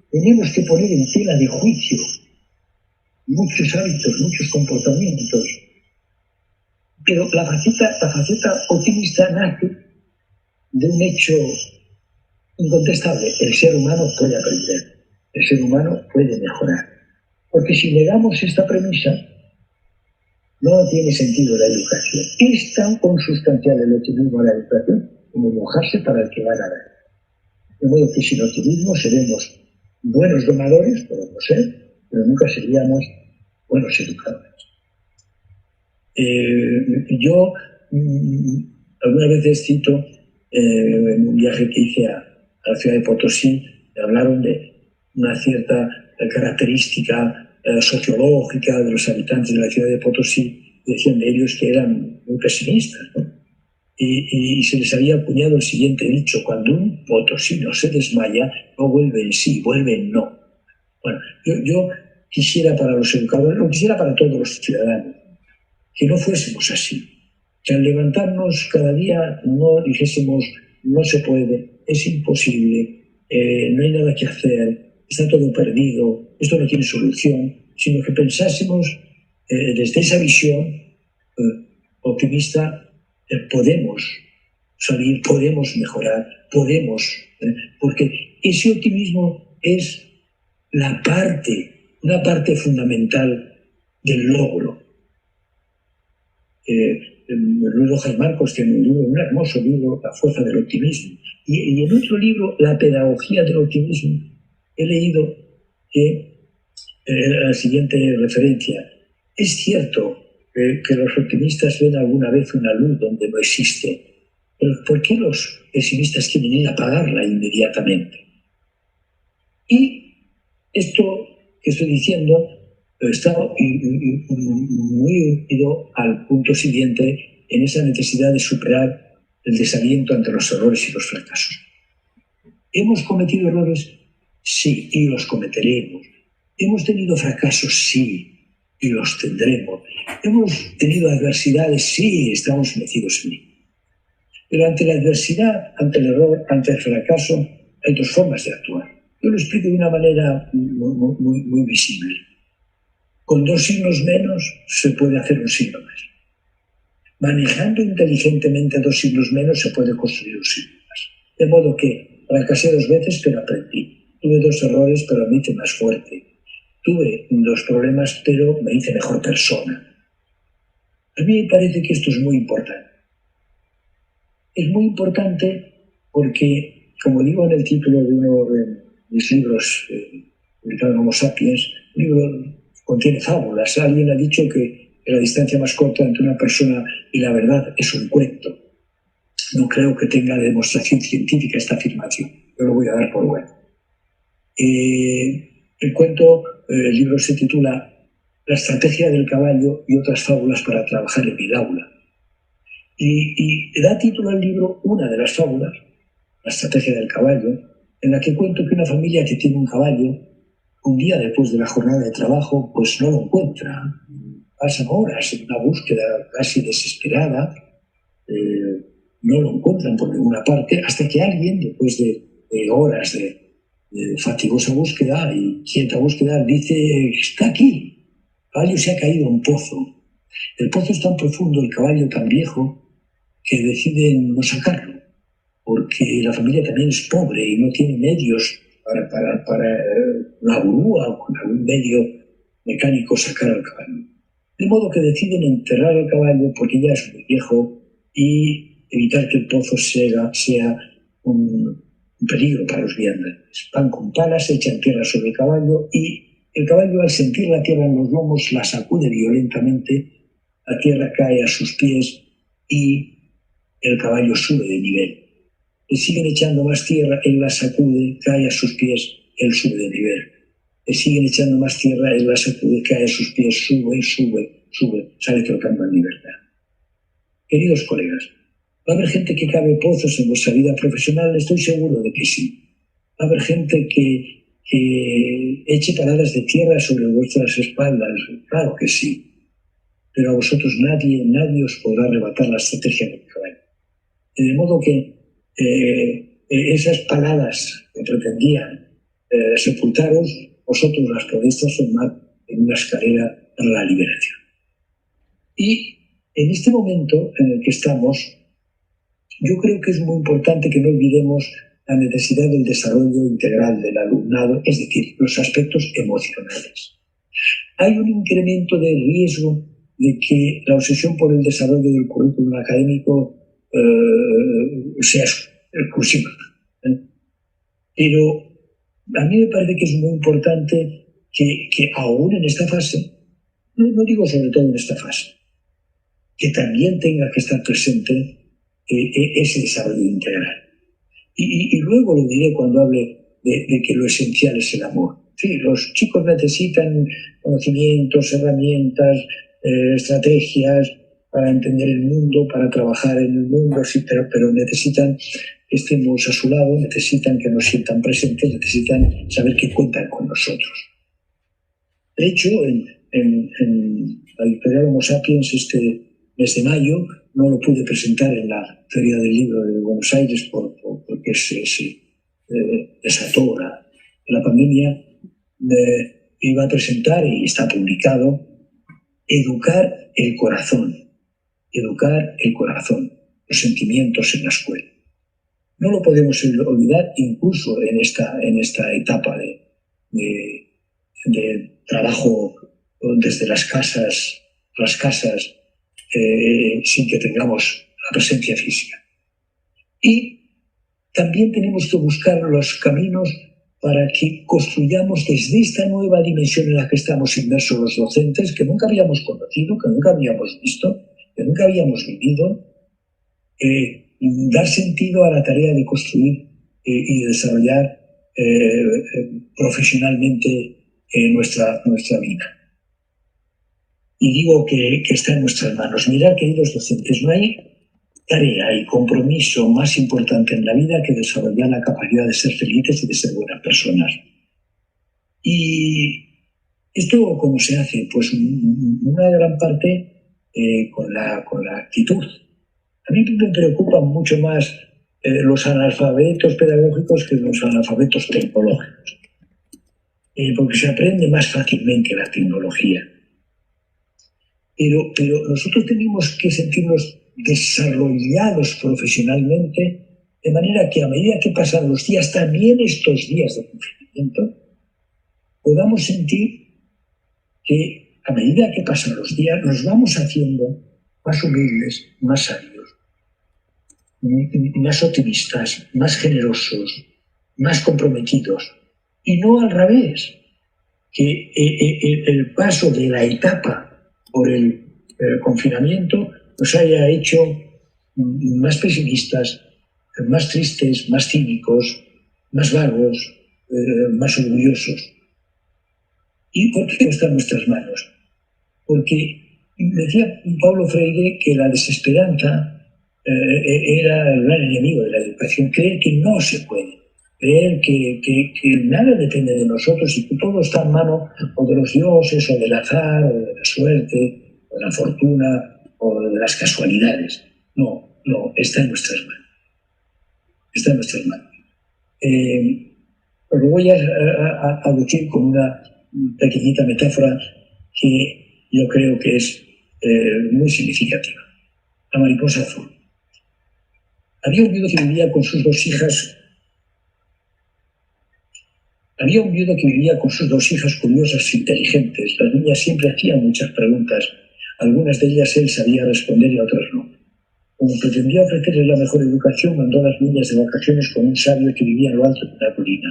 Tenemos que poner en tela de juicio muchos hábitos, muchos comportamientos. Pero la faceta optimista nace de un hecho incontestable. El ser humano puede aprender, el ser humano puede mejorar. Porque si negamos esta premisa, no tiene sentido la educación. Es tan consustancial el optimismo a la educación como mojarse para el que va a nadar. De modo que sin optimismo seremos buenos domadores, podemos ser, pero nunca seríamos buenos educadores. Yo algunas veces cito en un viaje que hice a la ciudad de Potosí, me hablaron de una cierta característica sociológica de los habitantes de la ciudad de Potosí, y decían de ellos que eran muy pesimistas, ¿no? Y se les había acuñado el siguiente dicho: cuando un potosino se desmaya, no vuelve en sí, vuelve en no. Bueno, yo quisiera para los educadores, lo quisiera para todos los ciudadanos, que no fuésemos así, que al levantarnos cada día no dijésemos no se puede, es imposible, no hay nada que hacer, está todo perdido, esto no tiene solución, sino que pensásemos desde esa visión optimista, podemos salir, podemos mejorar, podemos, porque ese optimismo es una parte fundamental del logro. Luis Rojas Marcos tiene un hermoso libro, La fuerza del optimismo, y en otro libro, La pedagogía del optimismo, he leído que la siguiente referencia: es cierto que los optimistas ven alguna vez una luz donde no existe, pero ¿por qué los pesimistas quieren ir a apagarla inmediatamente? Y esto que estoy diciendo está muy unido al punto siguiente, en esa necesidad de superar el desaliento ante los errores y los fracasos. ¿Hemos cometido errores? Sí, y los cometeremos. ¿Hemos tenido fracasos? Sí, y los tendremos. ¿Hemos tenido adversidades? Sí, estamos metidos en ello. Pero ante la adversidad, ante el error, ante el fracaso, hay dos formas de actuar. Yo lo explico de una manera muy visible. Con 2 signos menos se puede hacer un signo más. Manejando inteligentemente 2 signos menos se puede construir un signo más. De modo que fracasé 2 veces, pero aprendí. Tuve 2 errores, pero me hice más fuerte. Tuve 2 problemas, pero me hice mejor persona. A mí me parece que esto es muy importante. Es muy importante porque, como digo en el título de uno de mis libros, publicado en Homo Sapiens, el libro contiene fábulas. Alguien ha dicho que la distancia más corta entre una persona y la verdad es un cuento. No creo que tenga demostración científica esta afirmación. Yo lo voy a dar por bueno. El cuento, el libro se titula La estrategia del caballo y otras fábulas para trabajar en el aula. Y da título al libro una de las fábulas, La estrategia del caballo, en la que cuento que una familia que tiene un caballo, un día después de la jornada de trabajo, pues no lo encuentra. Pasan horas en una búsqueda casi desesperada, no lo encuentran por ninguna parte, hasta que alguien, después de horas de fatigosa búsqueda y quieta búsqueda, dice: está aquí, el caballo se ha caído a un pozo. El pozo es tan profundo, el caballo tan viejo, que deciden no sacarlo, porque la familia también es pobre y no tiene medios para una grúa o con algún medio mecánico sacar al caballo. De modo que deciden enterrar al caballo porque ya es muy viejo y evitar que el pozo sea un un peligro para los viandantes. Van con palas, echan tierra sobre el caballo y el caballo, al sentir la tierra en los lomos, la sacude violentamente, la tierra cae a sus pies y el caballo sube de nivel. Le siguen echando más tierra, él la sacude, cae a sus pies, él sube de nivel. Le siguen echando más tierra, él la sacude, cae a sus pies, sube, sale trotando en libertad. Queridos colegas, ¿va a haber gente que cabe pozos en vuestra vida profesional? Estoy seguro de que sí. ¿Va a haber gente que eche paradas de tierra sobre vuestras espaldas? Claro que sí. Pero a vosotros nadie os podrá arrebatar la estrategia del caballo. De modo que esas paladas que pretendían sepultaros, vosotros las podéis transformar en una escalera para la liberación. Y en este momento en el que estamos, yo creo que es muy importante que no olvidemos la necesidad del desarrollo integral del alumnado, es decir, los aspectos emocionales. Hay un incremento de riesgo de que la obsesión por el desarrollo del currículum académico sea exclusiva. Pero a mí me parece que es muy importante que aún en esta fase, no digo sobre todo en esta fase, que también tenga que estar presente ese desarrollo integral. Y luego lo diré cuando hable de que lo esencial es el amor. Sí, los chicos necesitan conocimientos, herramientas, estrategias para entender el mundo, para trabajar en el mundo, sí, pero necesitan que estemos a su lado, necesitan que nos sientan presentes, necesitan saber que cuentan con nosotros. De hecho, en la editorial Homo Sapiens este mes de mayo, no lo pude presentar en la Feria del Libro de Buenos Aires porque se desató la pandemia. Iba a presentar, y está publicado, Educar el corazón, los sentimientos en la escuela. No lo podemos olvidar incluso en esta etapa de trabajo desde las casas, sin que tengamos la presencia física. Y también tenemos que buscar los caminos para que construyamos desde esta nueva dimensión en la que estamos inmersos los docentes, que nunca habíamos conocido, que nunca habíamos visto, que nunca habíamos vivido, dar sentido a la tarea de construir y de desarrollar profesionalmente nuestra vida. Y digo que está en nuestras manos. Mirad, queridos docentes, no hay tarea y compromiso más importante en la vida que desarrollar la capacidad de ser felices y de ser buenas personas. Y esto, ¿cómo se hace? Pues una gran parte con la actitud. A mí me preocupan mucho más los analfabetos pedagógicos que los analfabetos tecnológicos, porque se aprende más fácilmente la tecnología. Pero nosotros tenemos que sentirnos desarrollados profesionalmente, de manera que a medida que pasan los días, también estos días de confinamiento, podamos sentir que a medida que pasan los días nos vamos haciendo más humildes, más sabios, más optimistas, más generosos, más comprometidos. Y no al revés, que el paso de la etapa por el confinamiento nos haya hecho más pesimistas, más tristes, más cínicos, más vagos, más orgullosos. ¿Y por qué está en nuestras manos? Porque decía Paulo Freire que la desesperanza era el gran enemigo de la educación, creer que no se puede, creer que nada depende de nosotros y que todo está en mano o de los dioses, o del azar, o de la suerte, o de la fortuna, o de las casualidades. No, está en nuestras manos. Está en nuestras manos. Os lo voy a decir con una pequeñita metáfora que yo creo que es muy significativa. La mariposa azul. Había un viudo que vivía con sus dos hijas. Había un viudo que vivía con sus dos hijas curiosas e inteligentes. Las niñas siempre hacían muchas preguntas. Algunas de ellas él sabía responder y otras no. Como pretendía ofrecerles la mejor educación, mandó a las niñas de vacaciones con un sabio que vivía en lo alto de una colina.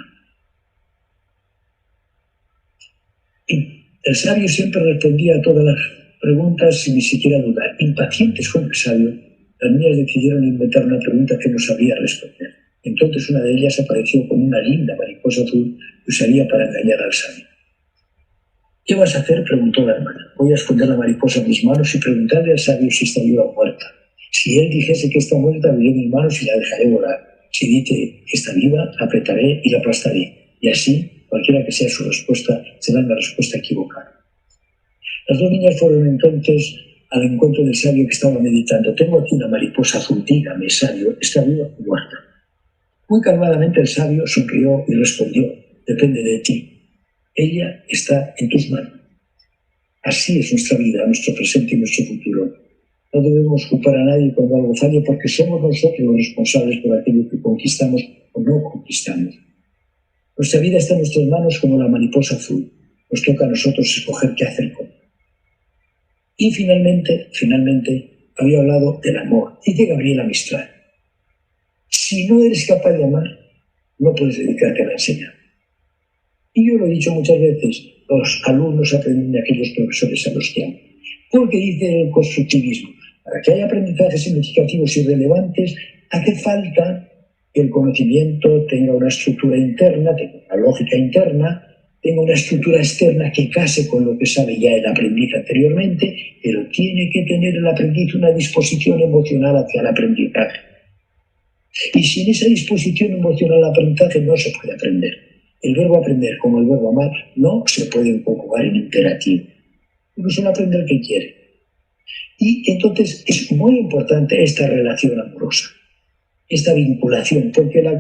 Y el sabio siempre respondía a todas las preguntas sin ni siquiera dudar. Impacientes con el sabio, las niñas decidieron inventar una pregunta que no sabía responder. Entonces una de ellas apareció con una linda mariposa azul que usaría para engañar al sabio. ¿Qué vas a hacer?, preguntó la hermana. Voy a esconder la mariposa en mis manos y preguntarle al sabio si está viva o muerta. Si él dijese que está muerta, abriré mis manos y la dejaré volar. Si dice que está viva, la apretaré y la aplastaré. Y así, cualquiera que sea su respuesta, será la respuesta equivocada. Las dos niñas fueron entonces al encuentro del sabio que estaba meditando. Tengo aquí una mariposa azul, dígame, sabio, ¿está viva o muerta? Muy calmadamente el sabio sonrió y respondió, depende de ti. Ella está en tus manos. Así es nuestra vida, nuestro presente y nuestro futuro. No debemos culpar a nadie cuando algo falle porque somos nosotros los responsables por aquello que conquistamos o no conquistamos. Nuestra vida está en nuestras manos como la mariposa azul. Nos toca a nosotros escoger qué hacer con ella. Y finalmente, había hablado del amor. Dice Gabriela Mistral, si no eres capaz de amar, no puedes dedicarte a la enseñanza. Y yo lo he dicho muchas veces, los alumnos aprenden de aquellos profesores a los que aman. Porque dice el constructivismo, para que haya aprendizajes significativos y relevantes, hace falta que el conocimiento tenga una estructura interna, tenga una lógica interna, tenga una estructura externa que case con lo que sabe ya el aprendiz anteriormente, pero tiene que tener el aprendiz una disposición emocional hacia el aprendizaje. Y sin esa disposición emocional al aprendizaje no se puede aprender. El verbo aprender, como el verbo amar, no se pueden conjugar en imperativo. Uno solo aprende el que quiere. Y entonces es muy importante esta relación amorosa, esta vinculación, porque la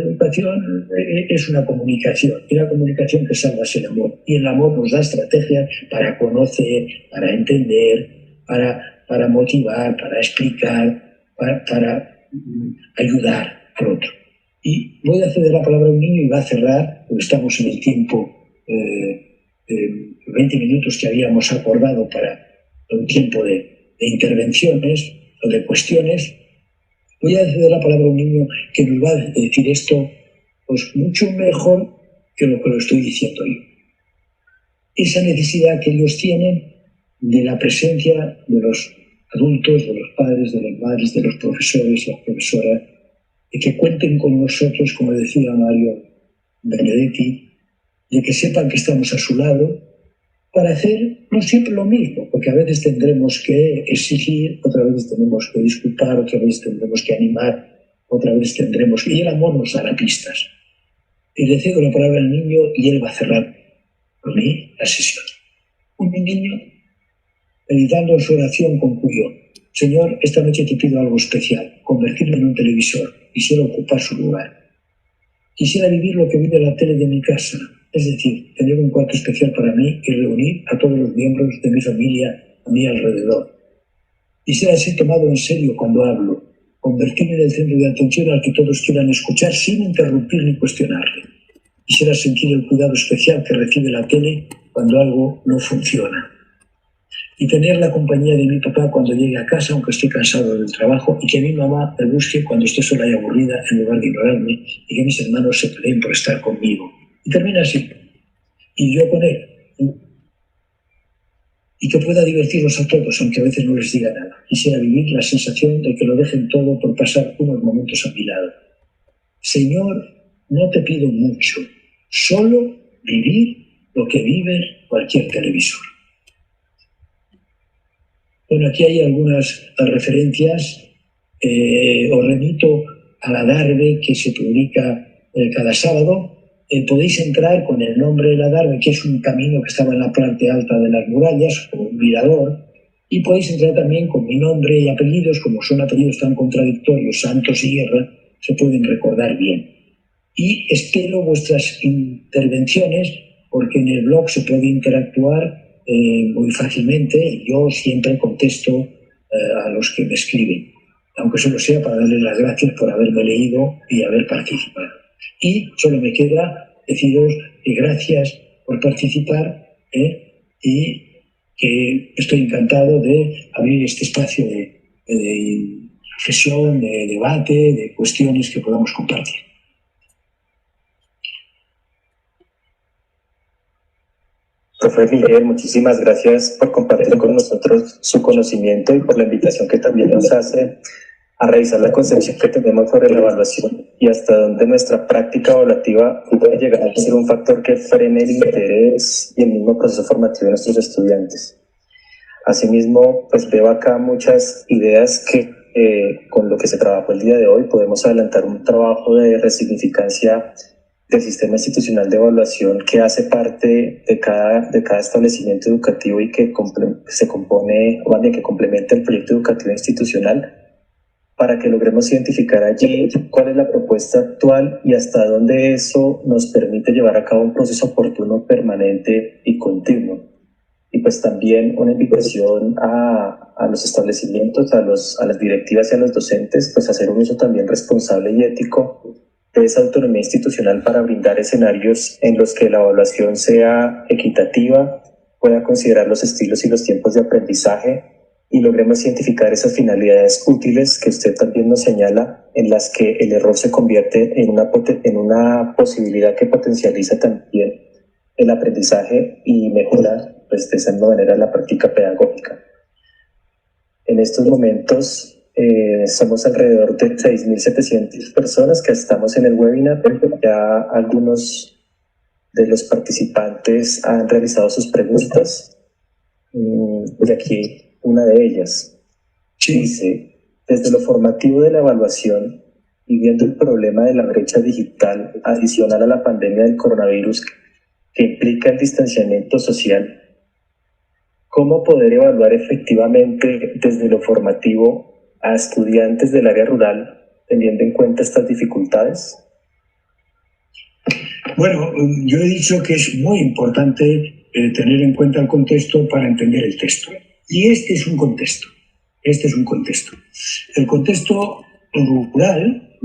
educación es una comunicación, y la comunicación que salva es el amor. Y el amor nos da estrategias para conocer, para entender, para motivar, para explicar, para ayudar al otro. Y voy a ceder la palabra a un niño y va a cerrar, porque estamos en el tiempo, 20 minutos que habíamos acordado para un tiempo de intervenciones o de cuestiones. Voy a ceder la palabra a un niño que nos va a decir esto pues mucho mejor que lo estoy diciendo yo. Esa necesidad que ellos tienen de la presencia de los adultos, de los padres, de las madres, de los profesores, las profesoras, de que cuenten con nosotros, como decía Mario Benedetti, de que sepan que estamos a su lado para hacer no siempre lo mismo, porque a veces tendremos que exigir, otras veces tenemos que disculpar, otras veces tendremos que animar, otras veces tendremos que... Y el amor nos dará pistas. Y le cedo la palabra al niño y él va a cerrar con mí la sesión. Un niño, meditando en su oración, concluyó: Señor, esta noche te pido algo especial, convertirme en un televisor. Quisiera ocupar su lugar. Quisiera vivir lo que vive la tele de mi casa, es decir, tener un cuarto especial para mí y reunir a todos los miembros de mi familia a mi alrededor. Quisiera ser tomado en serio cuando hablo, convertirme en el centro de atención al que todos quieran escuchar sin interrumpir ni cuestionarle. Quisiera sentir el cuidado especial que recibe la tele cuando algo no funciona. Y tener la compañía de mi papá cuando llegue a casa, aunque esté cansado del trabajo, y que mi mamá me busque cuando esté sola y aburrida en lugar de ignorarme, y que mis hermanos se peleen por estar conmigo. Y termina así. Y yo con él. Y que pueda divertirlos a todos, aunque a veces no les diga nada. Quisiera vivir la sensación de que lo dejen todo por pasar unos momentos a mi lado. Señor, no te pido mucho, solo vivir lo que vive cualquier televisor. Bueno, aquí hay algunas referencias. Os remito a la Darbe que se publica cada sábado. Podéis entrar con el nombre de la Darbe, que es un camino que estaba en la parte alta de las murallas, como un mirador, y podéis entrar también con mi nombre y apellidos, como son apellidos tan contradictorios, Santos y Guerra, se pueden recordar bien. Y espero vuestras intervenciones, porque en el blog se puede interactuar muy fácilmente. Yo siempre contesto a los que me escriben, aunque solo sea para darles las gracias por haberme leído y haber participado. Y solo me queda deciros que gracias por participar y que estoy encantado de abrir este espacio de de reflexión, de debate, de cuestiones que podamos compartir. Profe Miguel, muchísimas gracias por compartir con nosotros su conocimiento y por la invitación que también nos hace a revisar la concepción que tenemos sobre la evaluación y hasta dónde nuestra práctica evaluativa puede llegar a ser un factor que frene el interés y el mismo proceso formativo de nuestros estudiantes. Asimismo, pues veo acá muchas ideas que con lo que se trabajó el día de hoy podemos adelantar un trabajo de resignificancia del sistema institucional de evaluación que hace parte de cada establecimiento educativo y que se compone, o más bien que complementa el proyecto educativo institucional, para que logremos identificar allí cuál es la propuesta actual y hasta dónde eso nos permite llevar a cabo un proceso oportuno, permanente y continuo. Y pues también una invitación a los establecimientos, a las directivas y a los docentes, pues hacer un uso también responsable y ético de esa autonomía institucional para brindar escenarios en los que la evaluación sea equitativa, pueda considerar los estilos y los tiempos de aprendizaje y logremos identificar esas finalidades útiles que usted también nos señala, en las que el error se convierte en una posibilidad que potencializa también el aprendizaje y mejora, pues, de esa manera la práctica pedagógica. En estos momentos somos alrededor de 6.700 personas que estamos en el webinar, pero ya algunos de los participantes han realizado sus preguntas. Y aquí una de ellas dice: desde lo formativo de la evaluación y viendo el problema de la brecha digital adicional a la pandemia del coronavirus que implica el distanciamiento social, ¿cómo poder evaluar efectivamente desde lo formativo a estudiantes del área rural teniendo en cuenta estas dificultades? Bueno, yo he dicho que es muy importante tener en cuenta el contexto para entender el texto. Y este es un contexto. El contexto rural,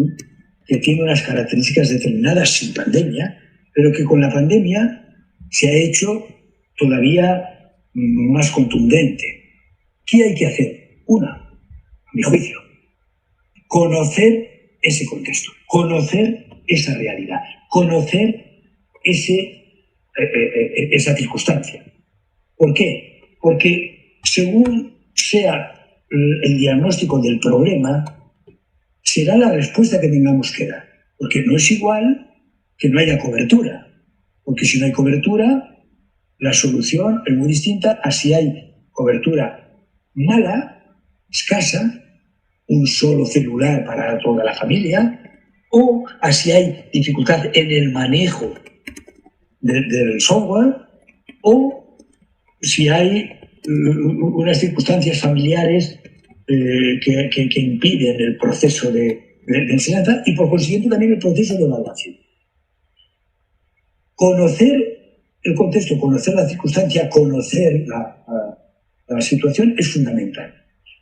que tiene unas características determinadas sin pandemia, pero que con la pandemia se ha hecho todavía más contundente. ¿Qué hay que hacer? A mi juicio, conocer ese contexto, conocer esa realidad, conocer esa circunstancia. ¿Por qué? Porque según sea el diagnóstico del problema, será la respuesta que tengamos que dar. Porque no es igual que no haya cobertura. Porque si no hay cobertura, la solución es muy distinta a si hay cobertura mala, escasa, un solo celular para toda la familia, o a si hay dificultad en el manejo del software, o si hay unas circunstancias familiares que impiden el proceso de enseñanza y por consiguiente también el proceso de evaluación. Conocer el contexto, conocer la circunstancia, conocer la situación es fundamental.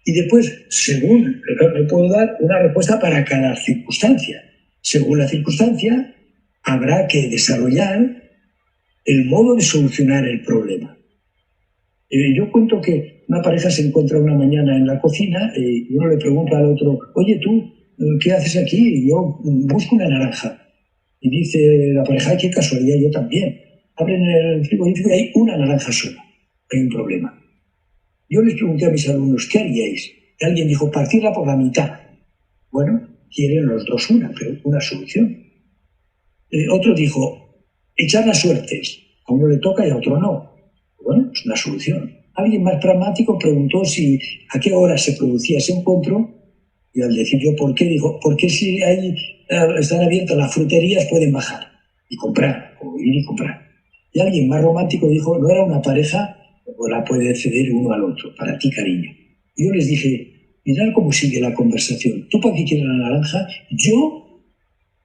Y después, según, me puedo dar una respuesta para cada circunstancia. Según la circunstancia, habrá que desarrollar el modo de solucionar el problema. Yo cuento que una pareja se encuentra una mañana en la cocina y uno le pregunta al otro: oye, ¿tú qué haces aquí? Y yo busco una naranja. Y dice la pareja: ¡ay, qué casualidad! Yo también. Abren el frigorífico y hay una naranja sola. Hay un problema. Yo les pregunté a mis alumnos: ¿qué haríais? Y alguien dijo: partirla por la mitad. Bueno, quieren los dos una, pero una solución. Otro dijo: echar las suertes. A uno le toca y a otro no. Bueno, es una solución. Alguien más pragmático preguntó a qué hora se producía ese encuentro, y al decir yo por qué, dijo: porque si están abiertas las fruterías pueden bajar y comprar, o ir y comprar. Y alguien más romántico dijo: no era una pareja, o la puede ceder uno al otro, para ti, cariño. Y yo les dije: mirad cómo sigue la conversación. ¿Tú para qué quieres la naranja? Yo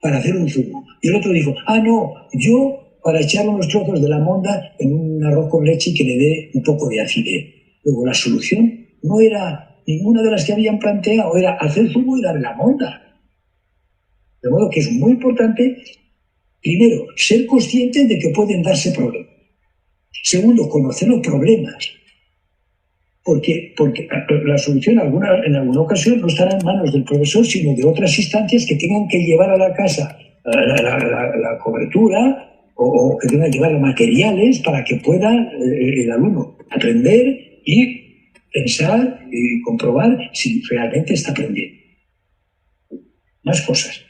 para hacer un zumo. Y el otro dijo: no, yo para echar unos trozos de la monda en un arroz con leche y que le dé un poco de acidez. Luego la solución no era ninguna de las que habían planteado, era hacer zumo y darle la monda. De modo que es muy importante, primero, ser conscientes de que pueden darse problemas. Segundo, conocer los problemas. porque la solución en alguna ocasión no estará en manos del profesor, sino de otras instancias que tengan que llevar a la casa la cobertura o que tengan que llevar materiales para que pueda el alumno aprender y pensar y comprobar si realmente está aprendiendo. Más cosas.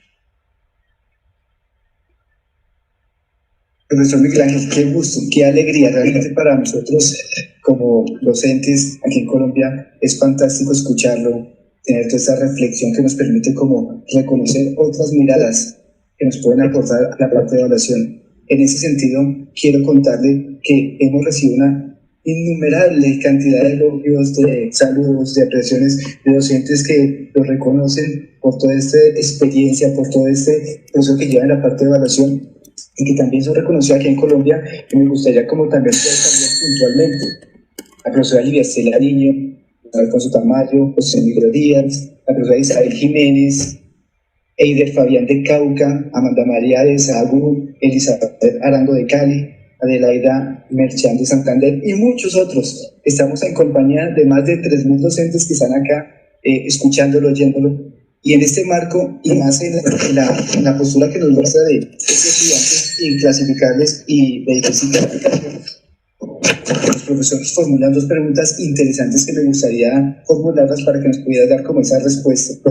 Profesor Miguel Ángel, qué gusto, qué alegría. Realmente para nosotros como docentes aquí en Colombia es fantástico escucharlo, tener toda esa reflexión que nos permite como reconocer otras miradas que nos pueden aportar a la parte de evaluación. En ese sentido, quiero contarle que hemos recibido una innumerable cantidad de elogios, de saludos, de apreciaciones de docentes que lo reconocen por toda esta experiencia, por todo este proceso que lleva en la parte de evaluación, y que también son reconocidos aquí en Colombia, y me gustaría como también puntualmente la profesora Livia Estela Niño, Alfonso Tamayo, José Miguel Díaz, la profesora Isabel Jiménez, Eider Fabián de Cauca, Amanda María de Sahagún, Elizabeth Arango de Cali, Adelaida Merchán de Santander y muchos otros. Estamos en compañía de más de 3.000 docentes que están acá escuchándolo, oyéndolo. Y en este marco, y más en la postura que nos muestra de estudiantes, en clasificarles y verificar calificaciones, los profesores formulan 2 preguntas interesantes que me gustaría formularlas para que nos pudiera dar como esa respuesta.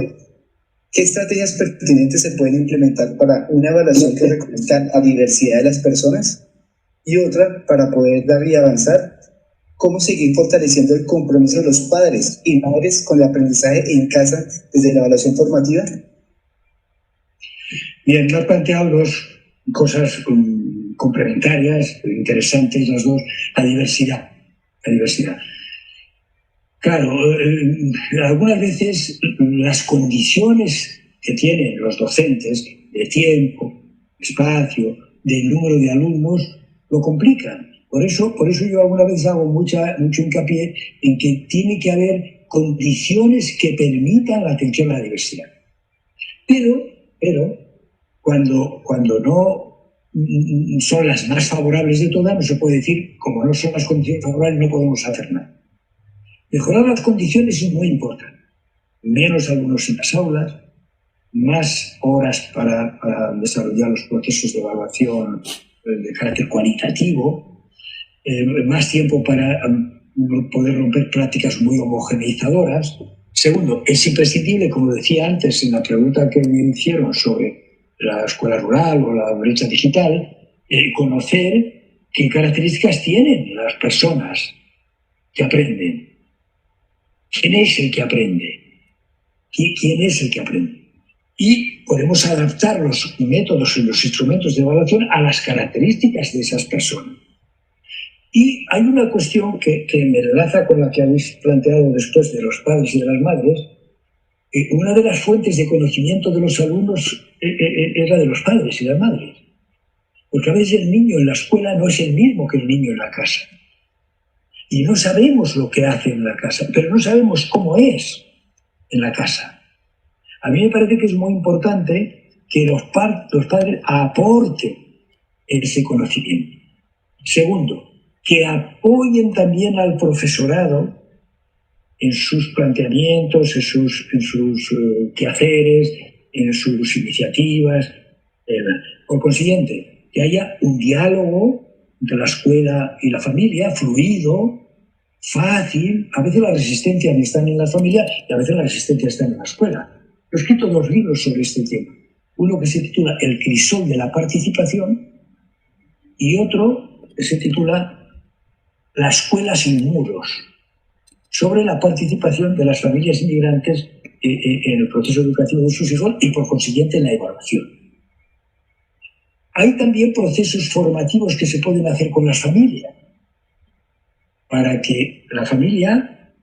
¿Qué estrategias pertinentes se pueden implementar para una evaluación que reconozca la diversidad de las personas? Y otra, para poder dar y avanzar, ¿cómo seguir fortaleciendo el compromiso de los padres y madres con el aprendizaje en casa desde la evaluación formativa? Bien, me has planteado 2 cosas complementarias, interesantes las 2, la diversidad. Claro, algunas veces las condiciones que tienen los docentes de tiempo, espacio, de número de alumnos, lo complican. Por eso yo alguna vez hago mucho hincapié en que tiene que haber condiciones que permitan la atención a la diversidad. Pero cuando no son las más favorables de todas, no se puede decir, como no son las condiciones favorables, no podemos hacer nada. Mejorar las condiciones es muy importante. Menos alumnos en las aulas, más horas para desarrollar los procesos de evaluación de carácter cualitativo, más tiempo para poder romper prácticas muy homogeneizadoras. Segundo, es imprescindible, como decía antes en la pregunta que me hicieron sobre la escuela rural o la brecha digital, conocer qué características tienen las personas que aprenden. ¿Quién es el que aprende? ¿Quién es el que aprende? Y podemos adaptar los métodos y los instrumentos de evaluación a las características de esas personas. Y hay una cuestión que me enlaza con la que habéis planteado después de los padres y de las madres. Una de las fuentes de conocimiento de los alumnos es la de los padres y las madres. Porque a veces el niño en la escuela no es el mismo que el niño en la casa. Y no sabemos lo que hace en la casa, pero no sabemos cómo es en la casa. A mí me parece que es muy importante que los padres aporten ese conocimiento. Segundo, que apoyen también al profesorado en sus planteamientos, en sus quehaceres, en sus iniciativas. Por consiguiente, que haya un diálogo entre la escuela y la familia, fluido, fácil. A veces las resistencias están en la familia y a veces las resistencias están en la escuela. He escrito 2 libros sobre este tema. Uno que se titula El crisol de la participación y otro que se titula La escuela sin muros, sobre la participación de las familias inmigrantes en el proceso educativo de sus hijos y por consiguiente en la evaluación. Hay también procesos formativos que se pueden hacer con las familias para que la familia,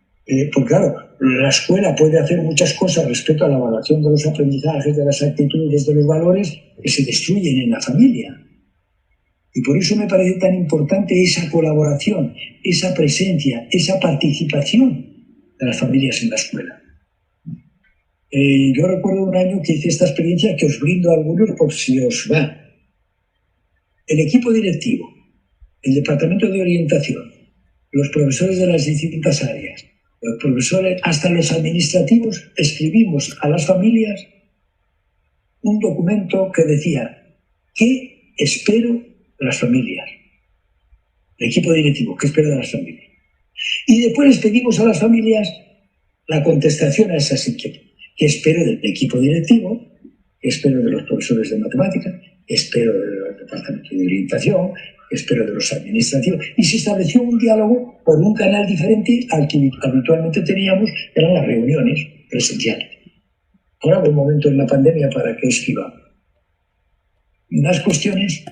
pues claro, la escuela puede hacer muchas cosas respecto a la evaluación de los aprendizajes, de las actitudes, de los valores que se destruyen en la familia. Y por eso me parece tan importante esa colaboración, esa presencia, esa participación de las familias en la escuela. Yo recuerdo un año que hice esta experiencia que os brindo a algunos por si os va. El equipo directivo, el departamento de orientación, los profesores de las distintas áreas los profesores, hasta los administrativos, escribimos a las familias un documento que decía ¿qué espero de las familias? El equipo directivo, ¿qué espero de las familias? Y después les pedimos a las familias la contestación a esas inquietudes. ¿Qué espero del equipo directivo? ¿Qué espero de los profesores de matemáticas? ¿Qué espero del departamento de orientación? ¿Qué espero de los administrativos? Y se estableció un diálogo por un canal diferente al que habitualmente teníamos, que eran las reuniones presenciales. Ahora, buen momento en la pandemia para que escribamos. Más cuestiones.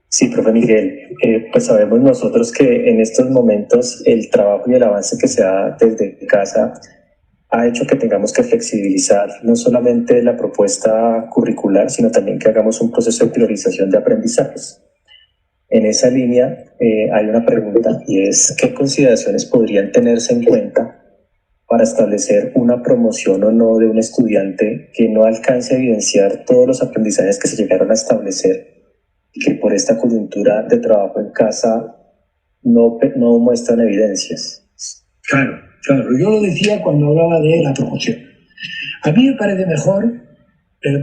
Sí, profe Miguel, pues sabemos nosotros que en estos momentos el trabajo y el avance que se da desde casa ha hecho que tengamos que flexibilizar no solamente la propuesta curricular, sino también que hagamos un proceso de priorización de aprendizajes. En esa línea hay una pregunta y es ¿qué consideraciones podrían tenerse en cuenta para establecer una promoción o no de un estudiante que no alcance a evidenciar todos los aprendizajes que se llegaron a establecer y que por esta coyuntura de trabajo en casa no muestran evidencias? Claro, yo lo decía cuando hablaba de la promoción. A mí me parece mejor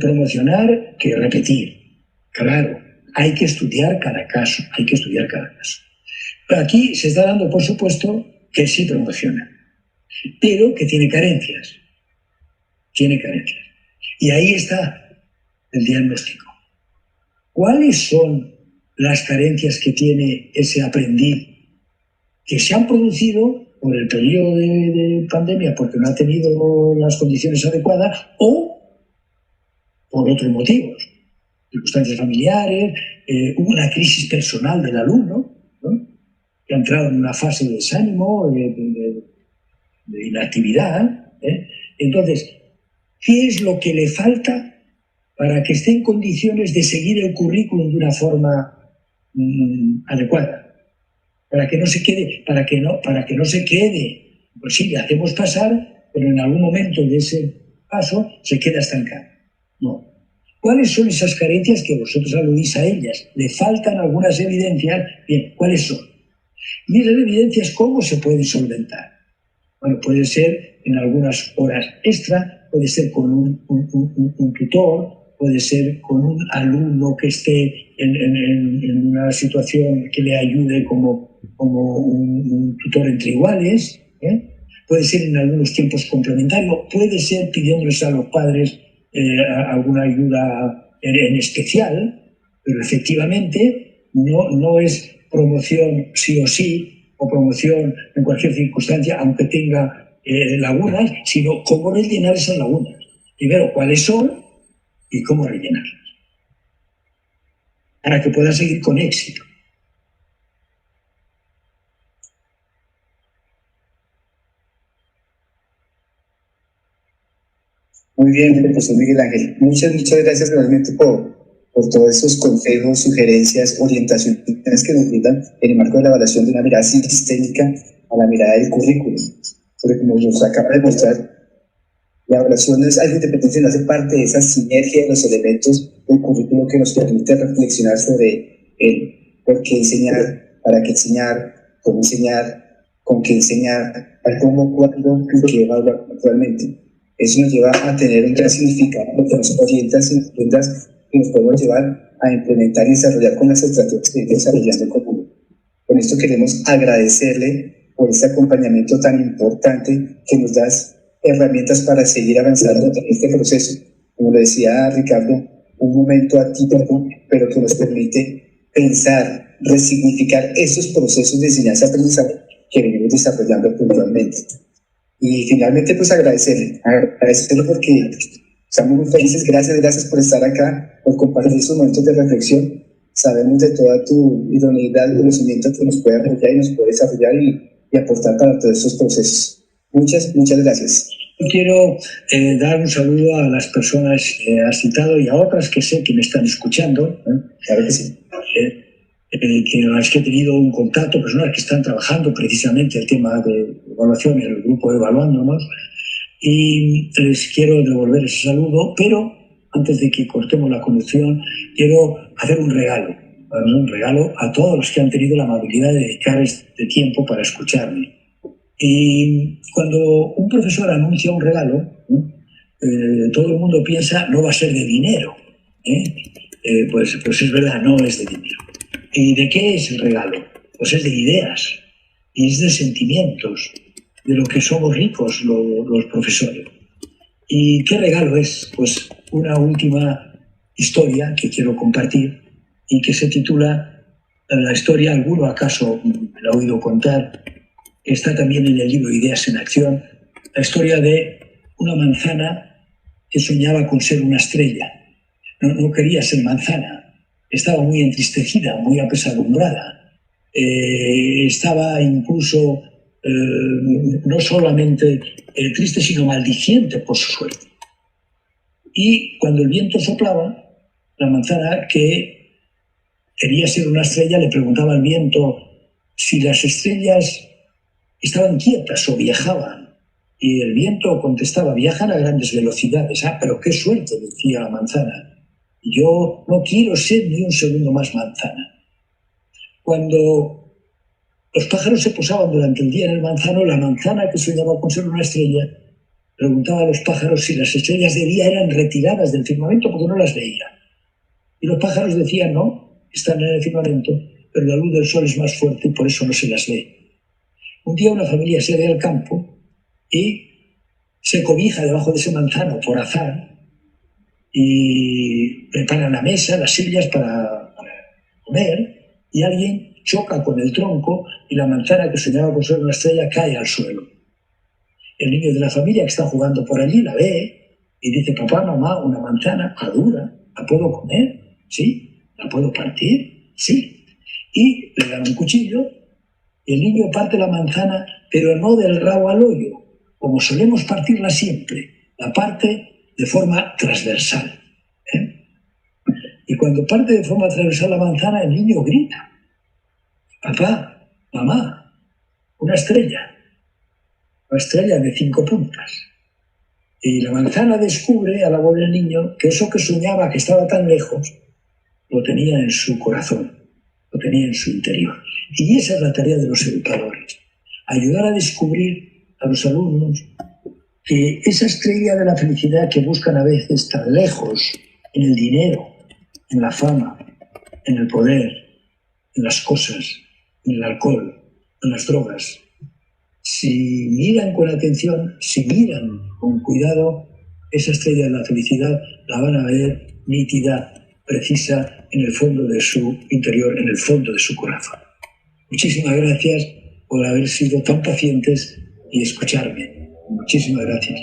promocionar que repetir. Claro, hay que estudiar cada caso, Pero aquí se está dando por supuesto que sí promociona, pero que tiene carencias. Y ahí está el diagnóstico. ¿Cuáles son las carencias que tiene ese aprendiz que se han producido por el periodo de pandemia porque no ha tenido las condiciones adecuadas o por otros motivos, circunstancias familiares, una crisis personal del alumno, ¿no? Que ha entrado en una fase de desánimo, de inactividad? Entonces, ¿qué es lo que le falta para que esté en condiciones de seguir el currículum de una forma adecuada? Para que no se quede, pues sí, le hacemos pasar, pero en algún momento de ese paso se queda estancado. No. ¿Cuáles son esas carencias que vosotros aludís a ellas? Le faltan algunas evidencias. Bien, ¿cuáles son? Y esas evidencias, ¿cómo se pueden solventar? Bueno, puede ser en algunas horas extra, puede ser con un tutor, puede ser con un alumno que esté en una situación que le ayude como un tutor entre iguales, puede ser en algunos tiempos complementarios, puede ser pidiéndoles a los padres alguna ayuda en especial, pero efectivamente no es promoción sí o sí, o promoción en cualquier circunstancia, aunque tenga lagunas, sino cómo rellenar esas lagunas. Primero, cuáles son y cómo rellenarlas, para que pueda seguir con éxito. Muy bien, profesor Miguel Ángel. Muchas gracias realmente por todos esos consejos, sugerencias, orientaciones que nos brindan en el marco de la evaluación de una mirada sistémica a la mirada del currículum. Porque como nos acaba de mostrar, la evaluación no es algo independiente, sino hace parte de esa sinergia de los elementos del currículum que nos permite reflexionar sobre el por qué enseñar, para qué enseñar, cómo enseñar, con qué enseñar, al cómo, cuándo y qué evaluar actualmente. Eso nos lleva a tener un gran significado, porque nos orienta y nos podemos llevar a implementar y desarrollar con las estrategias que estamos desarrollando en común. Con esto queremos agradecerle por este acompañamiento tan importante que nos das herramientas para seguir avanzando en este proceso. Como lo decía Ricardo, un momento atípico, pero que nos permite pensar, resignificar esos procesos de enseñanza-aprendizaje que venimos desarrollando puntualmente. Y finalmente, pues agradecerle porque estamos muy felices. Gracias por estar acá, por compartir esos momentos de reflexión. Sabemos de toda tu idoneidad, conocimiento que nos puede apoyar y nos puede desarrollar y aportar para todos estos procesos. Muchas gracias. Quiero dar un saludo a las personas que has citado y a otras que sé que me están escuchando. Claro que sí. Que las que he tenido un contacto, personas que están trabajando precisamente el tema de evaluación en el grupo Evaluándonos, y les quiero devolver ese saludo, pero antes de que cortemos la conexión, quiero hacer un regalo un regalo a todos los que han tenido la amabilidad de dedicar este tiempo para escucharme. Y cuando un profesor anuncia un regalo, todo el mundo piensa no va a ser de dinero. Pues es verdad, no es de dinero. ¿Y de qué es el regalo? Pues es de ideas y es de sentimientos, de lo que somos ricos los profesores. ¿Y qué regalo es? Pues una última historia que quiero compartir y que se titula La historia, alguno acaso me la ha oído contar, está también en el libro Ideas en Acción, la historia de una manzana que soñaba con ser una estrella. No quería ser manzana, estaba muy entristecida, muy apesadumbrada, estaba incluso no solamente triste, sino maldiciente por su suerte. Y cuando el viento soplaba, la manzana, que quería ser una estrella, le preguntaba al viento si las estrellas estaban quietas o viajaban. Y el viento contestaba: viajan a grandes velocidades. Ah, pero qué suerte, decía la manzana. Yo no quiero ser ni un segundo más manzana. Cuando los pájaros se posaban durante el día en el manzano, la manzana, que soñaba con ser una estrella, preguntaba a los pájaros si las estrellas de día eran retiradas del firmamento porque no las veía. Y los pájaros decían: no, están en el firmamento, pero la luz del sol es más fuerte y por eso no se las ve. Un día una familia sale al campo y se cobija debajo de ese manzano por azar y preparan la mesa, las sillas para comer, y alguien choca con el tronco y la manzana, que soñaba con ser una estrella, cae al suelo. El niño de la familia que está jugando por allí la ve y dice: papá, mamá, una manzana madura, ¿la puedo comer? ¿Sí? ¿La puedo partir? Sí. Y le dan un cuchillo y el niño parte la manzana, pero no del rabo al hoyo, como solemos partirla siempre, la parte de forma transversal. Y cuando parte de forma transversal la manzana, el niño grita: papá, mamá, una estrella de 5 puntas. Y la manzana descubre a la voz del niño que eso que soñaba, que estaba tan lejos, lo tenía en su corazón, lo tenía en su interior. Y esa es la tarea de los educadores: ayudar a descubrir a los alumnos que esa estrella de la felicidad que buscan a veces tan lejos, en el dinero, en la fama, en el poder, en las cosas, en el alcohol, en las drogas, si miran con atención, si miran con cuidado, esa estrella de la felicidad la van a ver nítida, precisa, en el fondo de su interior, en el fondo de su corazón. Muchísimas gracias por haber sido tan pacientes y escucharme. Muchísimas gracias.